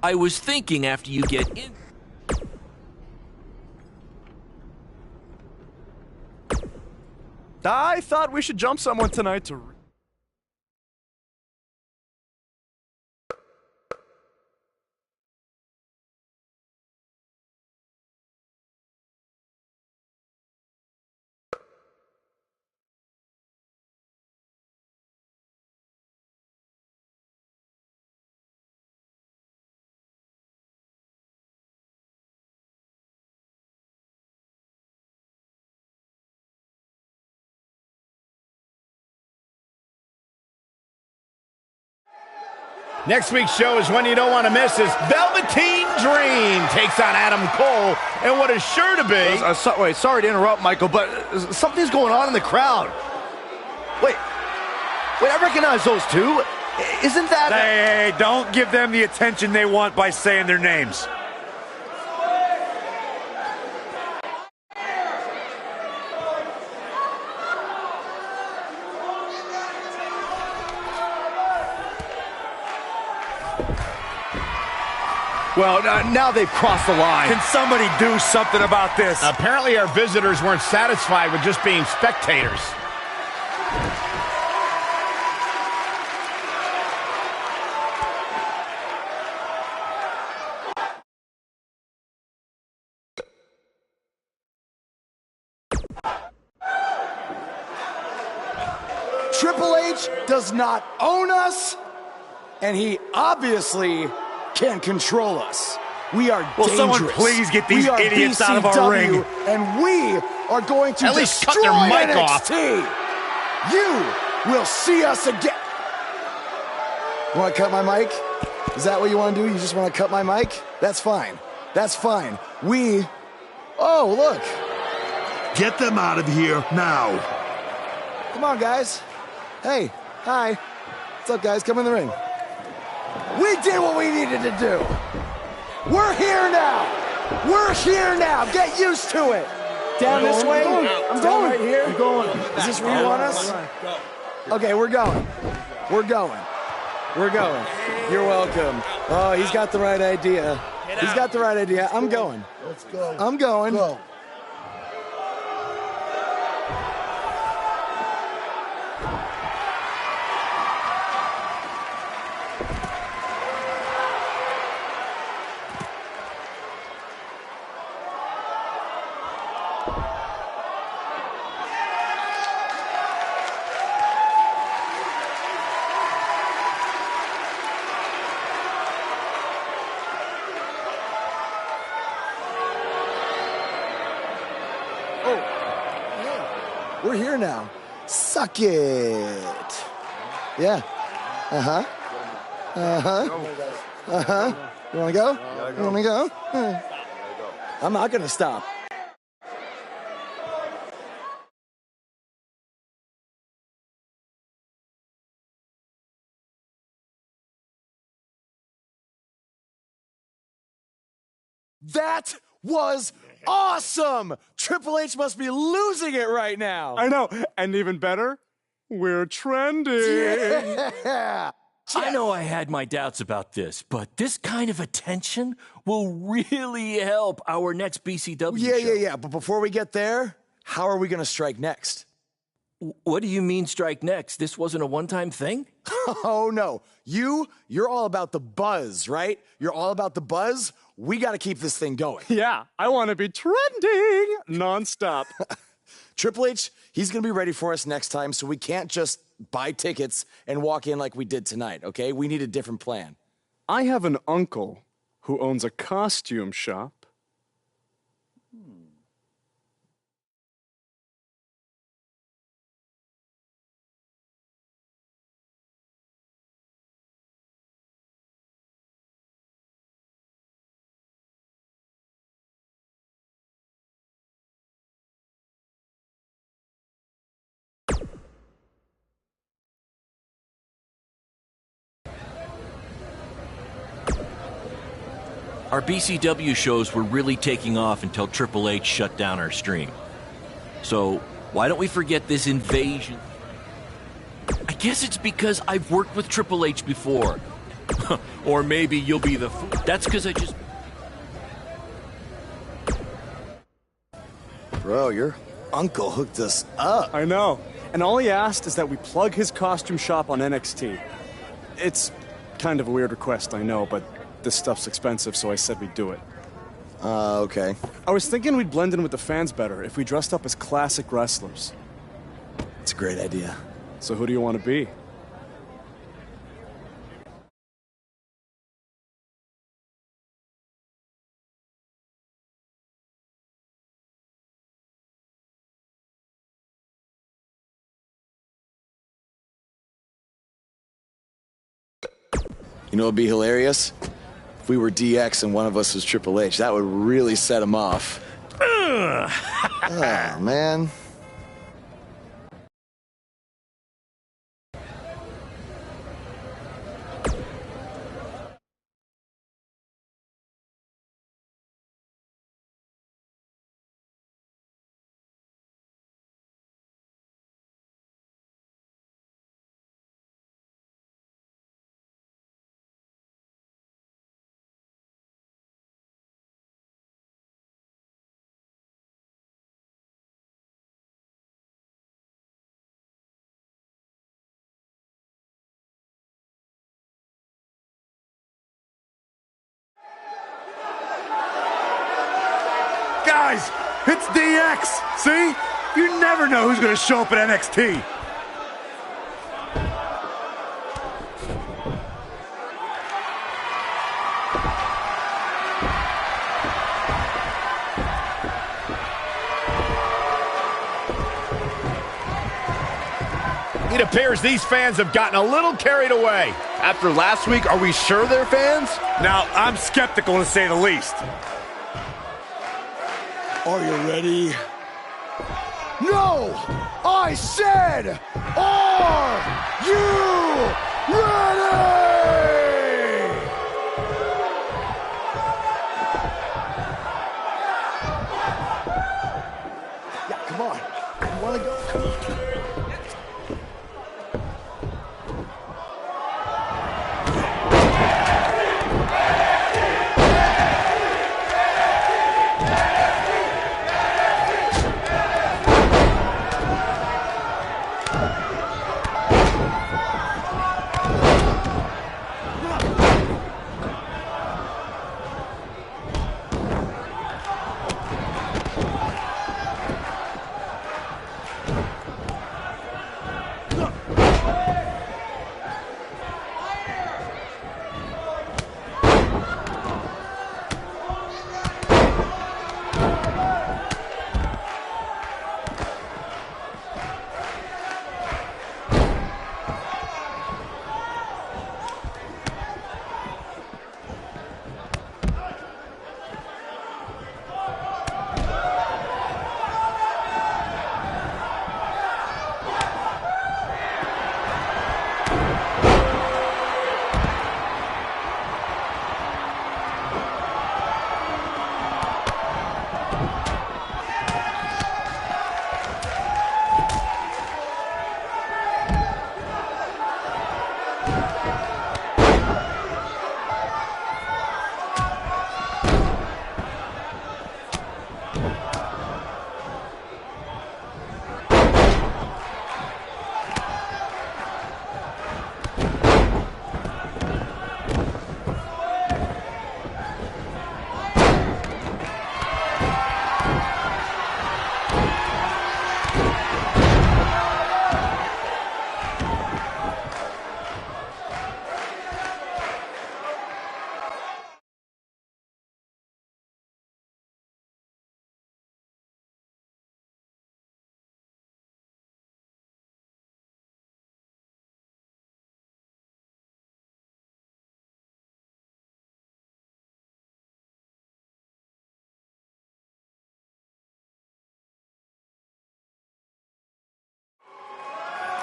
I was thinking after you get in... I thought we should jump someone tonight to... Next week's show is one you don't want to miss as Velveteen Dream takes on Adam Cole and what is sure to be... wait, sorry to interrupt, Michael, but something's going on in the crowd. Wait, I recognize those two. Isn't that... Hey, don't give them the attention they want by saying their names. Well, now they've crossed the line. Can somebody do something about this? Apparently our visitors weren't satisfied with just being spectators. Triple H does not own us, and he obviously can't control us. We are dangerous. Will someone please get these idiots out of our ring? And we are going to at least destroy cut their mic NXT. off. You will see us again. You want to cut my mic? Is that what you want to do? You just want to cut my mic? That's fine. That's fine. Oh, look. Get them out of here now. Come on, guys. Hey, hi. What's up, guys? Come in the ring. We did what we needed to do. We're here now. We're here now. Get used to it. Down this way. I'm going right here. I'm going. Is this where you want us? Okay, we're going. We're going. We're going. You're welcome. Oh, he's got the right idea. He's got the right idea. I'm going. Let's go. I'm going. Go. We're here now. Suck it. Yeah. Uh-huh. Uh-huh. Uh-huh. You want to go? You want me to go? I'm not going to stop. That was awesome! Triple H must be losing it right now. I know. And even better, we're trending. Yeah. I know I had my doubts about this, but this kind of attention will really help our next BCW show. Yeah. But before we get there, how are we going to strike next? What do you mean strike next? This wasn't a one-time thing? Oh, no. You're all about the buzz, right? You're all about the buzz. We got to keep this thing going. Yeah, I want to be trending nonstop. Triple H, he's going to be ready for us next time, so we can't just buy tickets and walk in like we did tonight, okay? We need a different plan. I have an uncle who owns a costume shop. Our BCW shows were really taking off until Triple H shut down our stream. So why don't we forget this invasion? I guess it's because I've worked with Triple H before. Or maybe you'll be the fool. That's because I just... Bro, your uncle hooked us up. I know. And all he asked is that we plug his costume shop on NXT. It's kind of a weird request, I know, but this stuff's expensive, so I said we'd do it. Okay. I was thinking we'd blend in with the fans better if we dressed up as classic wrestlers. It's a great idea. So who do you want to be? You You know what'd be hilarious? If we were DX and one of us was Triple H, that would really set him off. Oh, man. Guys, it's DX. See? You never know who's going to show up at NXT. It appears these fans have gotten a little carried away. After last week, are we sure they're fans? Now, I'm skeptical to say the least. Are you ready? No! I said, are you ready? Yeah, come on. You want to go? Come on.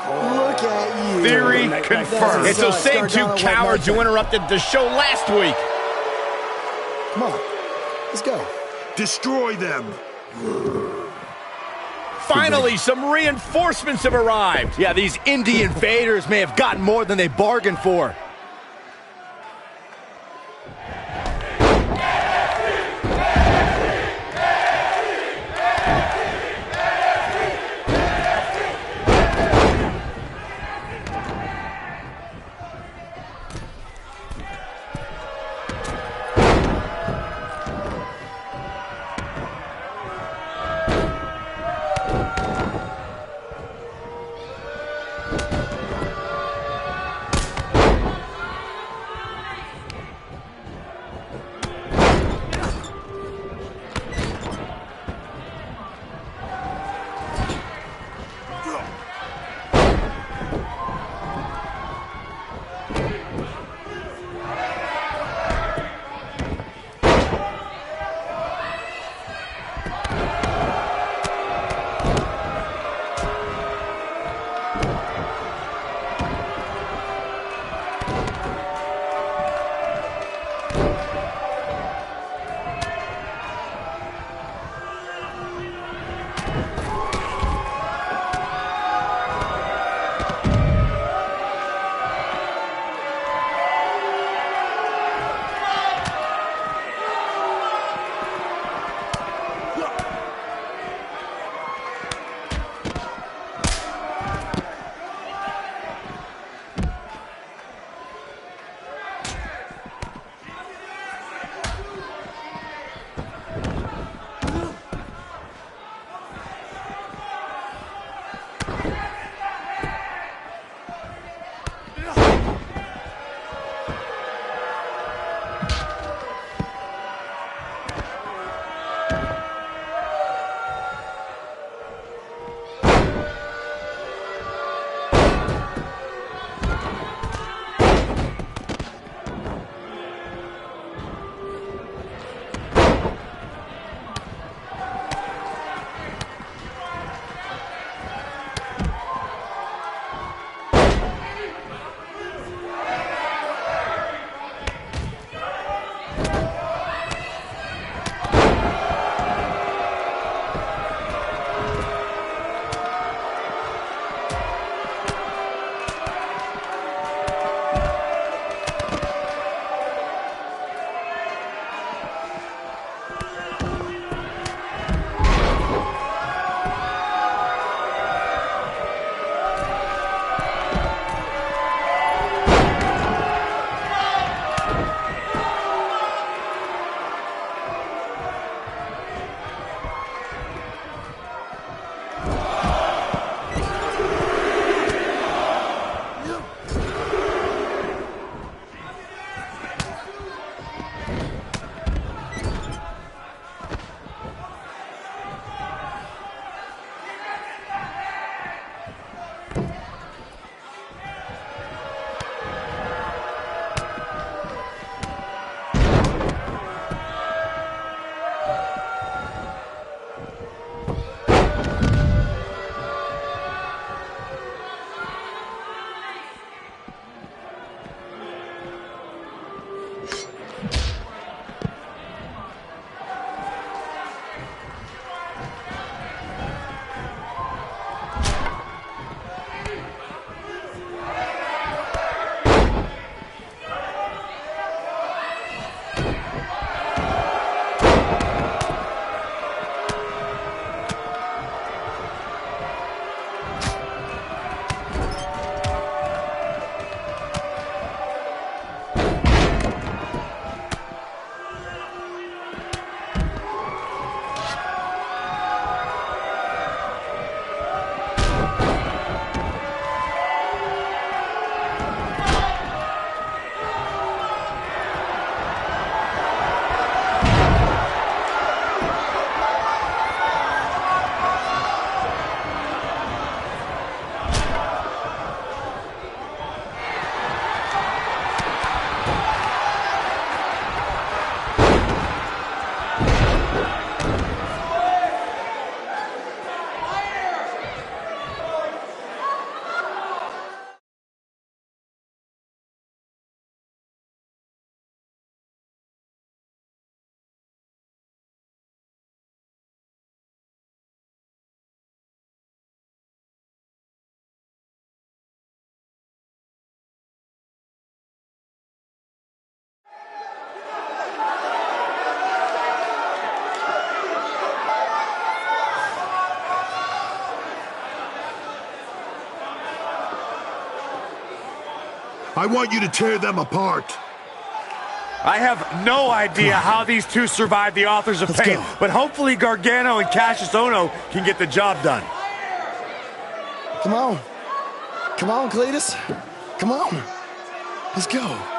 Look at you. Theory confirmed. It's those same two cowards who interrupted the show last week. Come on, let's go. Destroy them. Finally, some reinforcements have arrived. Yeah, these indie invaders may have gotten more than they bargained for. I want you to tear them apart. I have no idea how these two survived the Authors of Pain, but hopefully Gargano and Cassius Ohno can get the job done. Come on. Come on, Cletus. Come on. Let's go.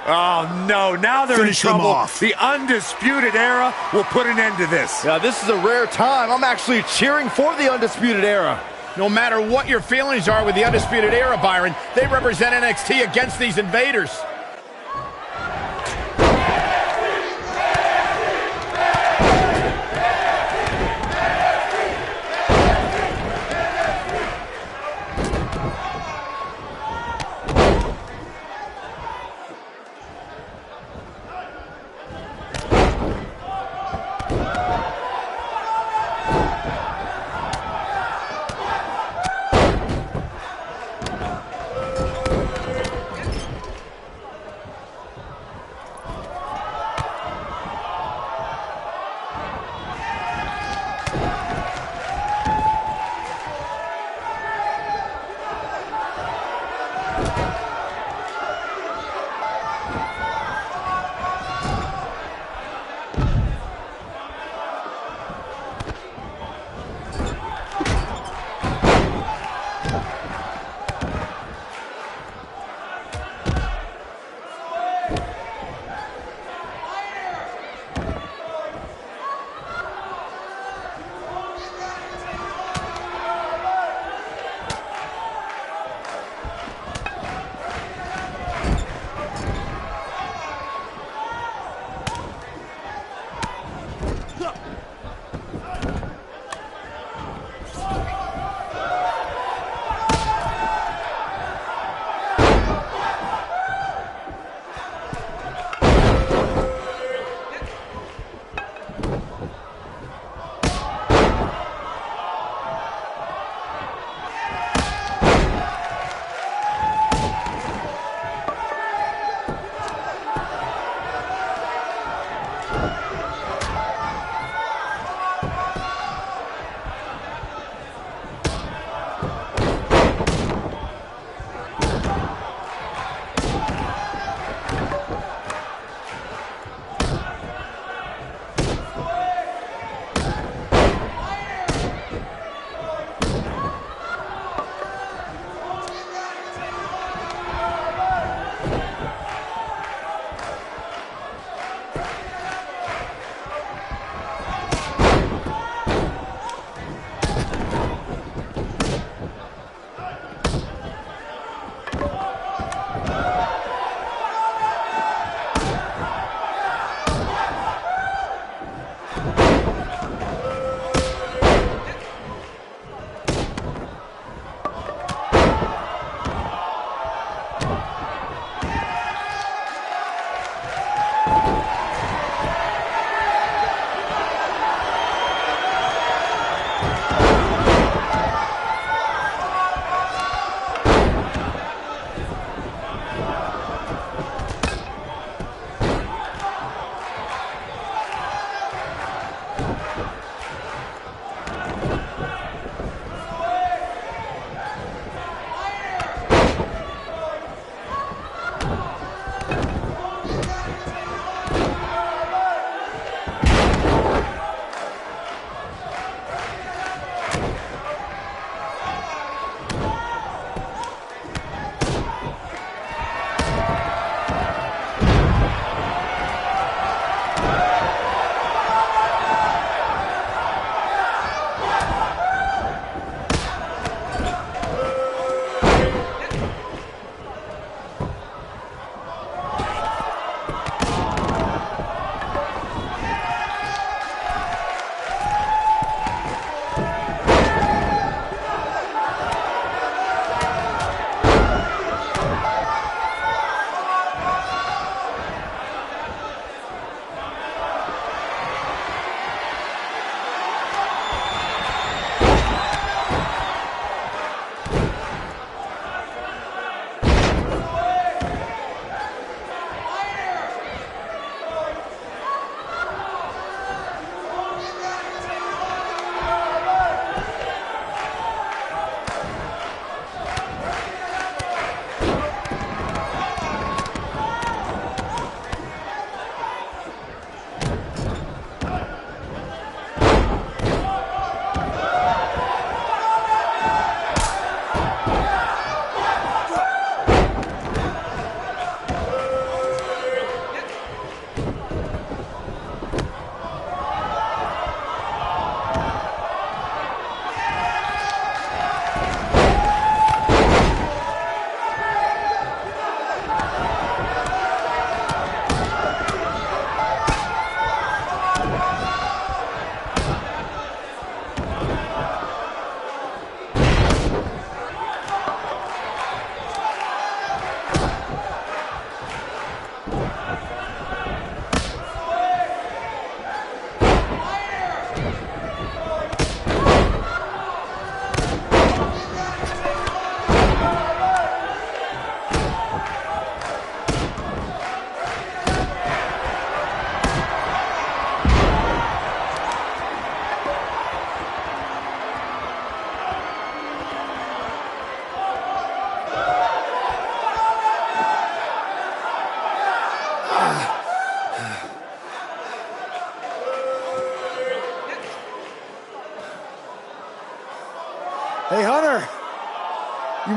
Oh, no. Now they're Finish in him trouble. off. The Undisputed Era will put an end to this. Yeah, this is a rare time. I'm actually cheering for the Undisputed Era. No matter what your feelings are with the Undisputed Era, Byron, they represent NXT against these invaders.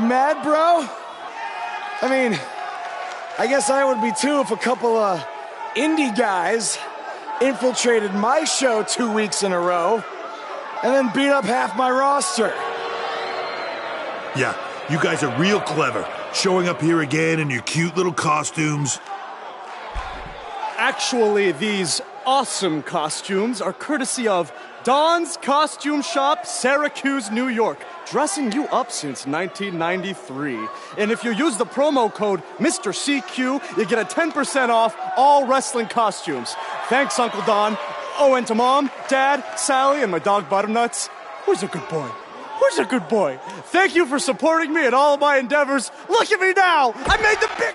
mad, bro? I mean, I guess I would be too if a couple of indie guys infiltrated my show 2 weeks in a row and then beat up half my roster. Yeah, you guys are real clever, showing up here again in your cute little costumes. Actually, these awesome costumes are courtesy of Don's Costume Shop, Syracuse, New York, dressing you up since 1993. And if you use the promo code Mr. CQ, you get a 10% off all wrestling costumes. Thanks, Uncle Don. Oh, and to Mom, Dad, Sally, and my dog Butternuts. Who's a good boy? Who's a good boy? Thank you for supporting me in all of my endeavors. Look at me now! I made the big...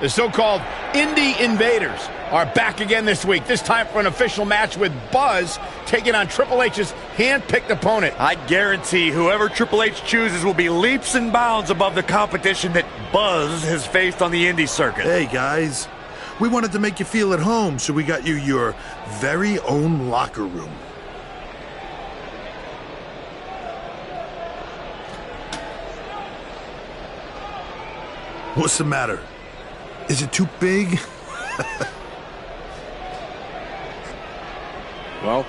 The so-called Indie Invaders are back again this week, this time for an official match with Buzz taking on Triple H's hand-picked opponent. I guarantee whoever Triple H chooses will be leaps and bounds above the competition that Buzz has faced on the indie circuit. Hey, guys. We wanted to make you feel at home, so we got you your very own locker room. What's the matter? Is it too big? Well,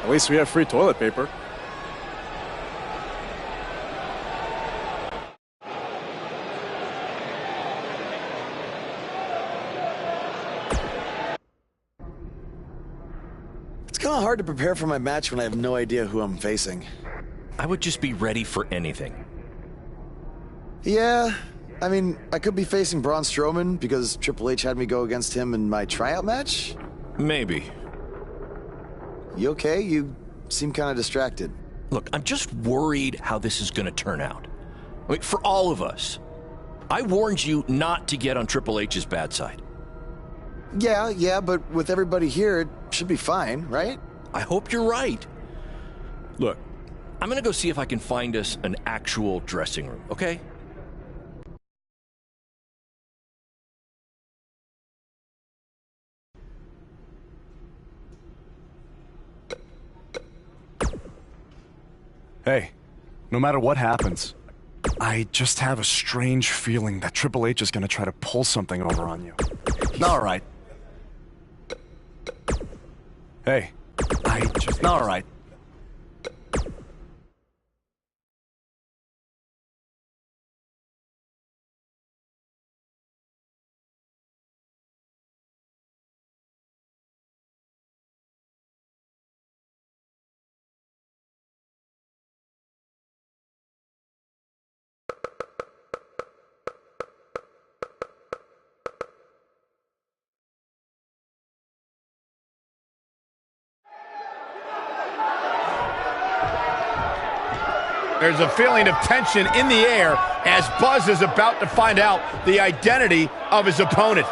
at least we have free toilet paper. It's kind of hard to prepare for my match when I have no idea who I'm facing. I would just be ready for anything. Yeah, I mean, I could be facing Braun Strowman because Triple H had me go against him in my tryout match? Maybe. You okay? You seem kind of distracted. Look, I'm just worried how this is going to turn out. I mean, for all of us. I warned you not to get on Triple H's bad side. Yeah, but with everybody here, it should be fine, right? I hope you're right. Look, I'm going to go see if I can find us an actual dressing room, okay? Hey, no matter what happens, I just have a strange feeling that Triple H is going to try to pull something over on you. All right. Hey, all right. There's a feeling of tension in the air as Buzz is about to find out the identity of his opponent.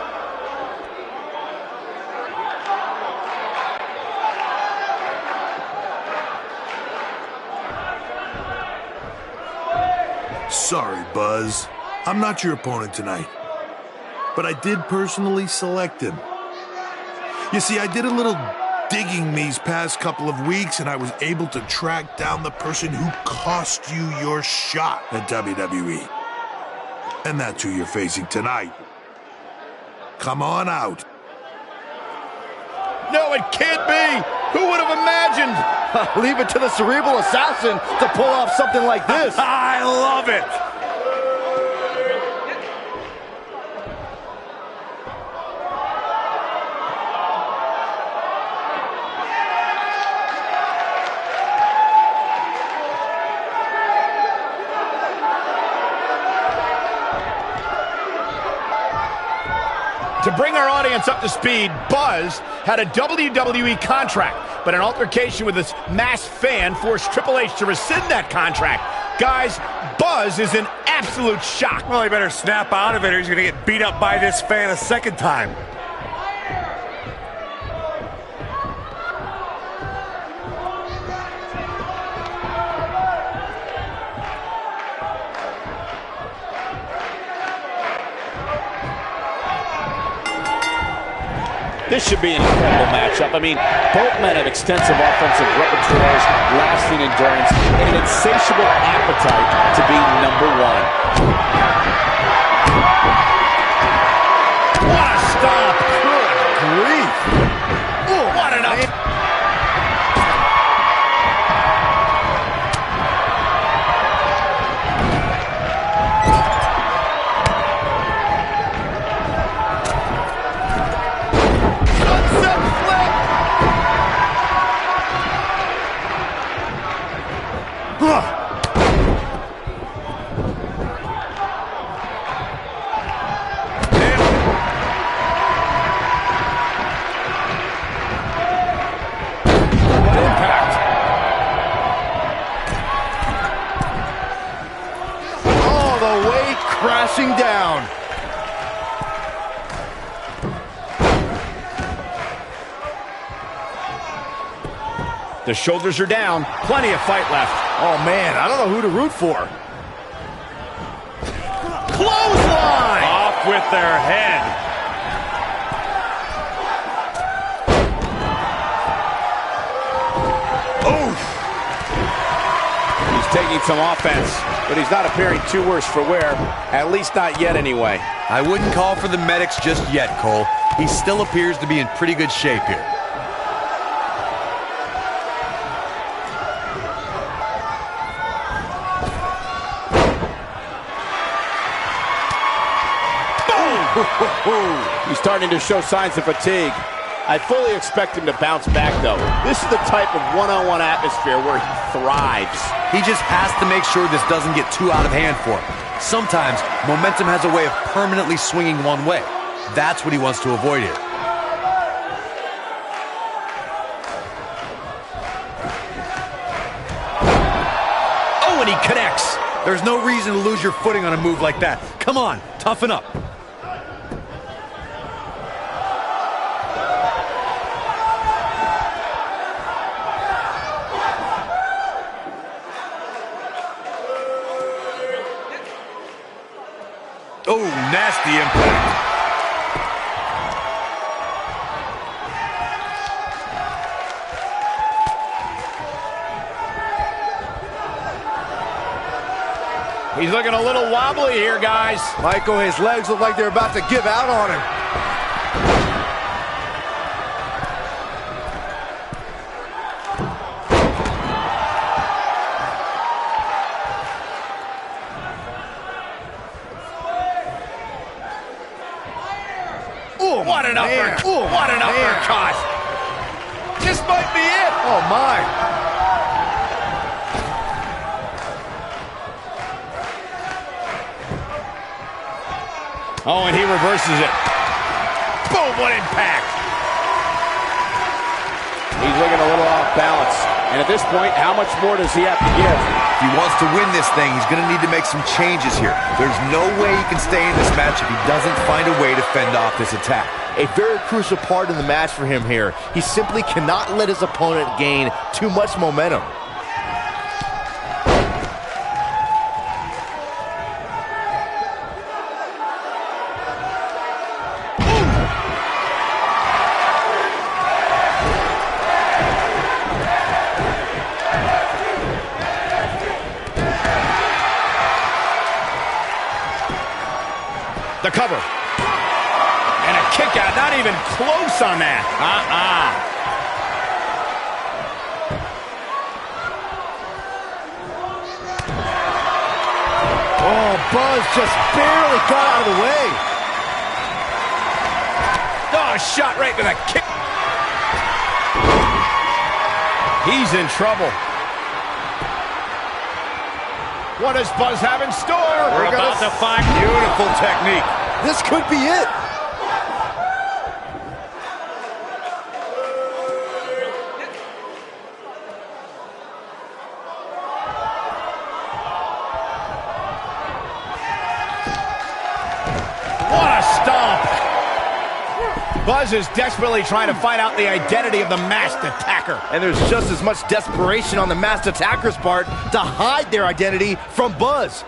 Sorry, Buzz. I'm not your opponent tonight. But I did personally select him. You see, I did a little digging these past couple of weeks, and I was able to track down the person who cost you your shot at WWE. And that's who you're facing tonight. Come on out. No, it can't be! Who would have imagined? Leave it to the cerebral assassin to pull off something like this. I love it! To bring our audience up to speed, Buzz had a WWE contract, but an altercation with this masked fan forced Triple H to rescind that contract. Guys, Buzz is in absolute shock. Well, he better snap out of it or he's going to get beat up by this fan a second time. This should be an incredible matchup. I mean, both men have extensive offensive repertoires, lasting endurance, and an insatiable appetite to be number one. What a stop! Good grief! Ooh, what an up! Crashing down. The shoulders are down. Plenty of fight left. Oh, man, I don't know who to root for. Clothesline! Off with their head. Oof! He's taking some offense, but he's not appearing too worse for wear. At least not yet, anyway. I wouldn't call for the medics just yet, Cole. He still appears to be in pretty good shape here. He's starting to show signs of fatigue. I fully expect him to bounce back, though. This is the type of one-on-one atmosphere where he thrives. He just has to make sure this doesn't get too out of hand for him. Sometimes, momentum has a way of permanently swinging one way. That's what he wants to avoid here. Oh, and he connects. There's no reason to lose your footing on a move like that. Come on, toughen up. Oh, nasty impact. He's looking a little wobbly here, guys. Michael, his legs look like they're about to give out on him. Ooh, what an uppercut! Ooh, what an uppercut! This might be it! Oh, my. Oh, and he reverses it. Boom, what impact! He's looking a little off balance. And at this point, how much more does he have to give? If he wants to win this thing, he's going to need to make some changes here. There's no way he can stay in this match if he doesn't find a way to fend off this attack. A very crucial part in the match for him here. He simply cannot let his opponent gain too much momentum. The cover. And a kick out, not even close on that. Oh, Buzz just barely got out of the way. Oh, shot right to the kick. He's in trouble. What does Buzz have in store? We're about to find beautiful technique. This could be it. Buzz is desperately trying to find out the identity of the masked attacker. And there's just as much desperation on the masked attacker's part to hide their identity from Buzz.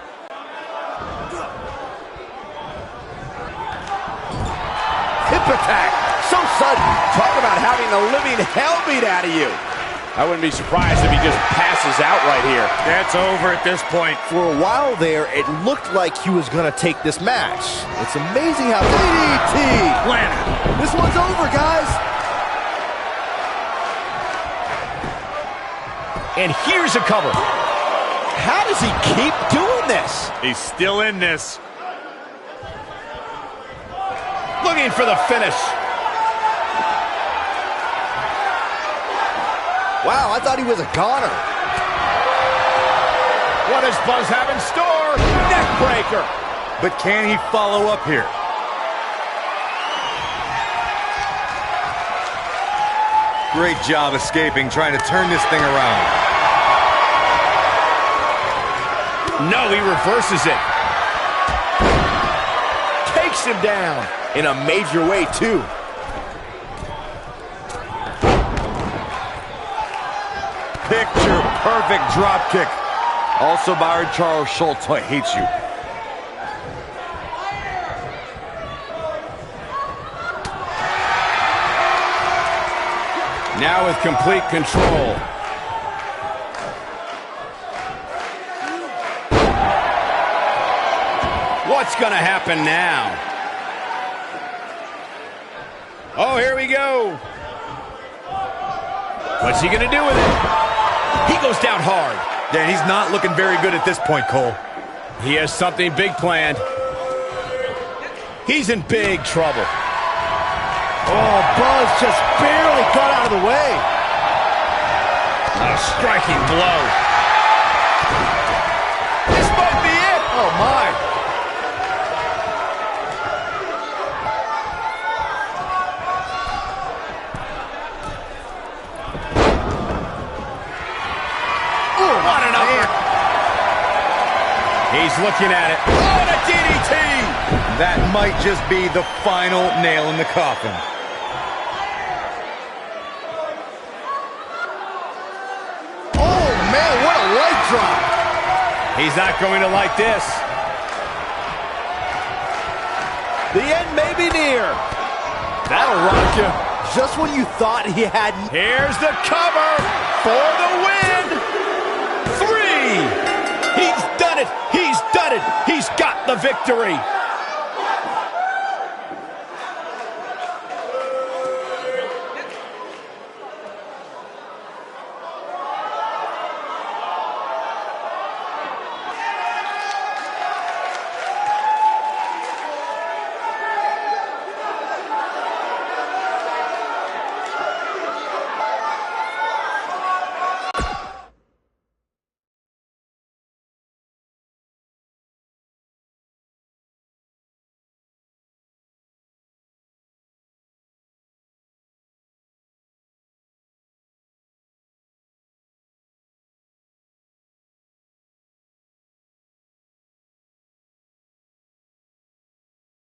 Hip attack, so sudden. Talk about having the living hell beat out of you. I wouldn't be surprised if he just passes out right here. That's over at this point. For a while there, it looked like he was going to take this match. It's amazing how DDT landed. This one's over, guys. And here's a cover. How does he keep doing this? He's still in this. Looking for the finish. Wow, I thought he was a goner. What does Buzz have in store? Neck breaker. But can he follow up here? Great job escaping, trying to turn this thing around. No, he reverses it. Takes him down. In a major way, too. Picture-perfect drop kick. Also, Byron Charles Schultz hates you. Now with complete control. What's gonna happen now? Oh, here we go. What's he gonna do with it? He goes down hard. Yeah, he's not looking very good at this point, Cole. He has something big planned. He's in big trouble. Oh, Buzz just barely got out of the way. A striking blow. This might be it. Oh, my. What an upper. He's looking at it. Oh, and a DDT. That might just be the final nail in the coffin. Oh, man, what a leg drop. He's not going to like this. The end may be near. That'll rock you. Just when you thought he had... Here's the cover for the win. 3. He's done it. He's done it. He's got the victory.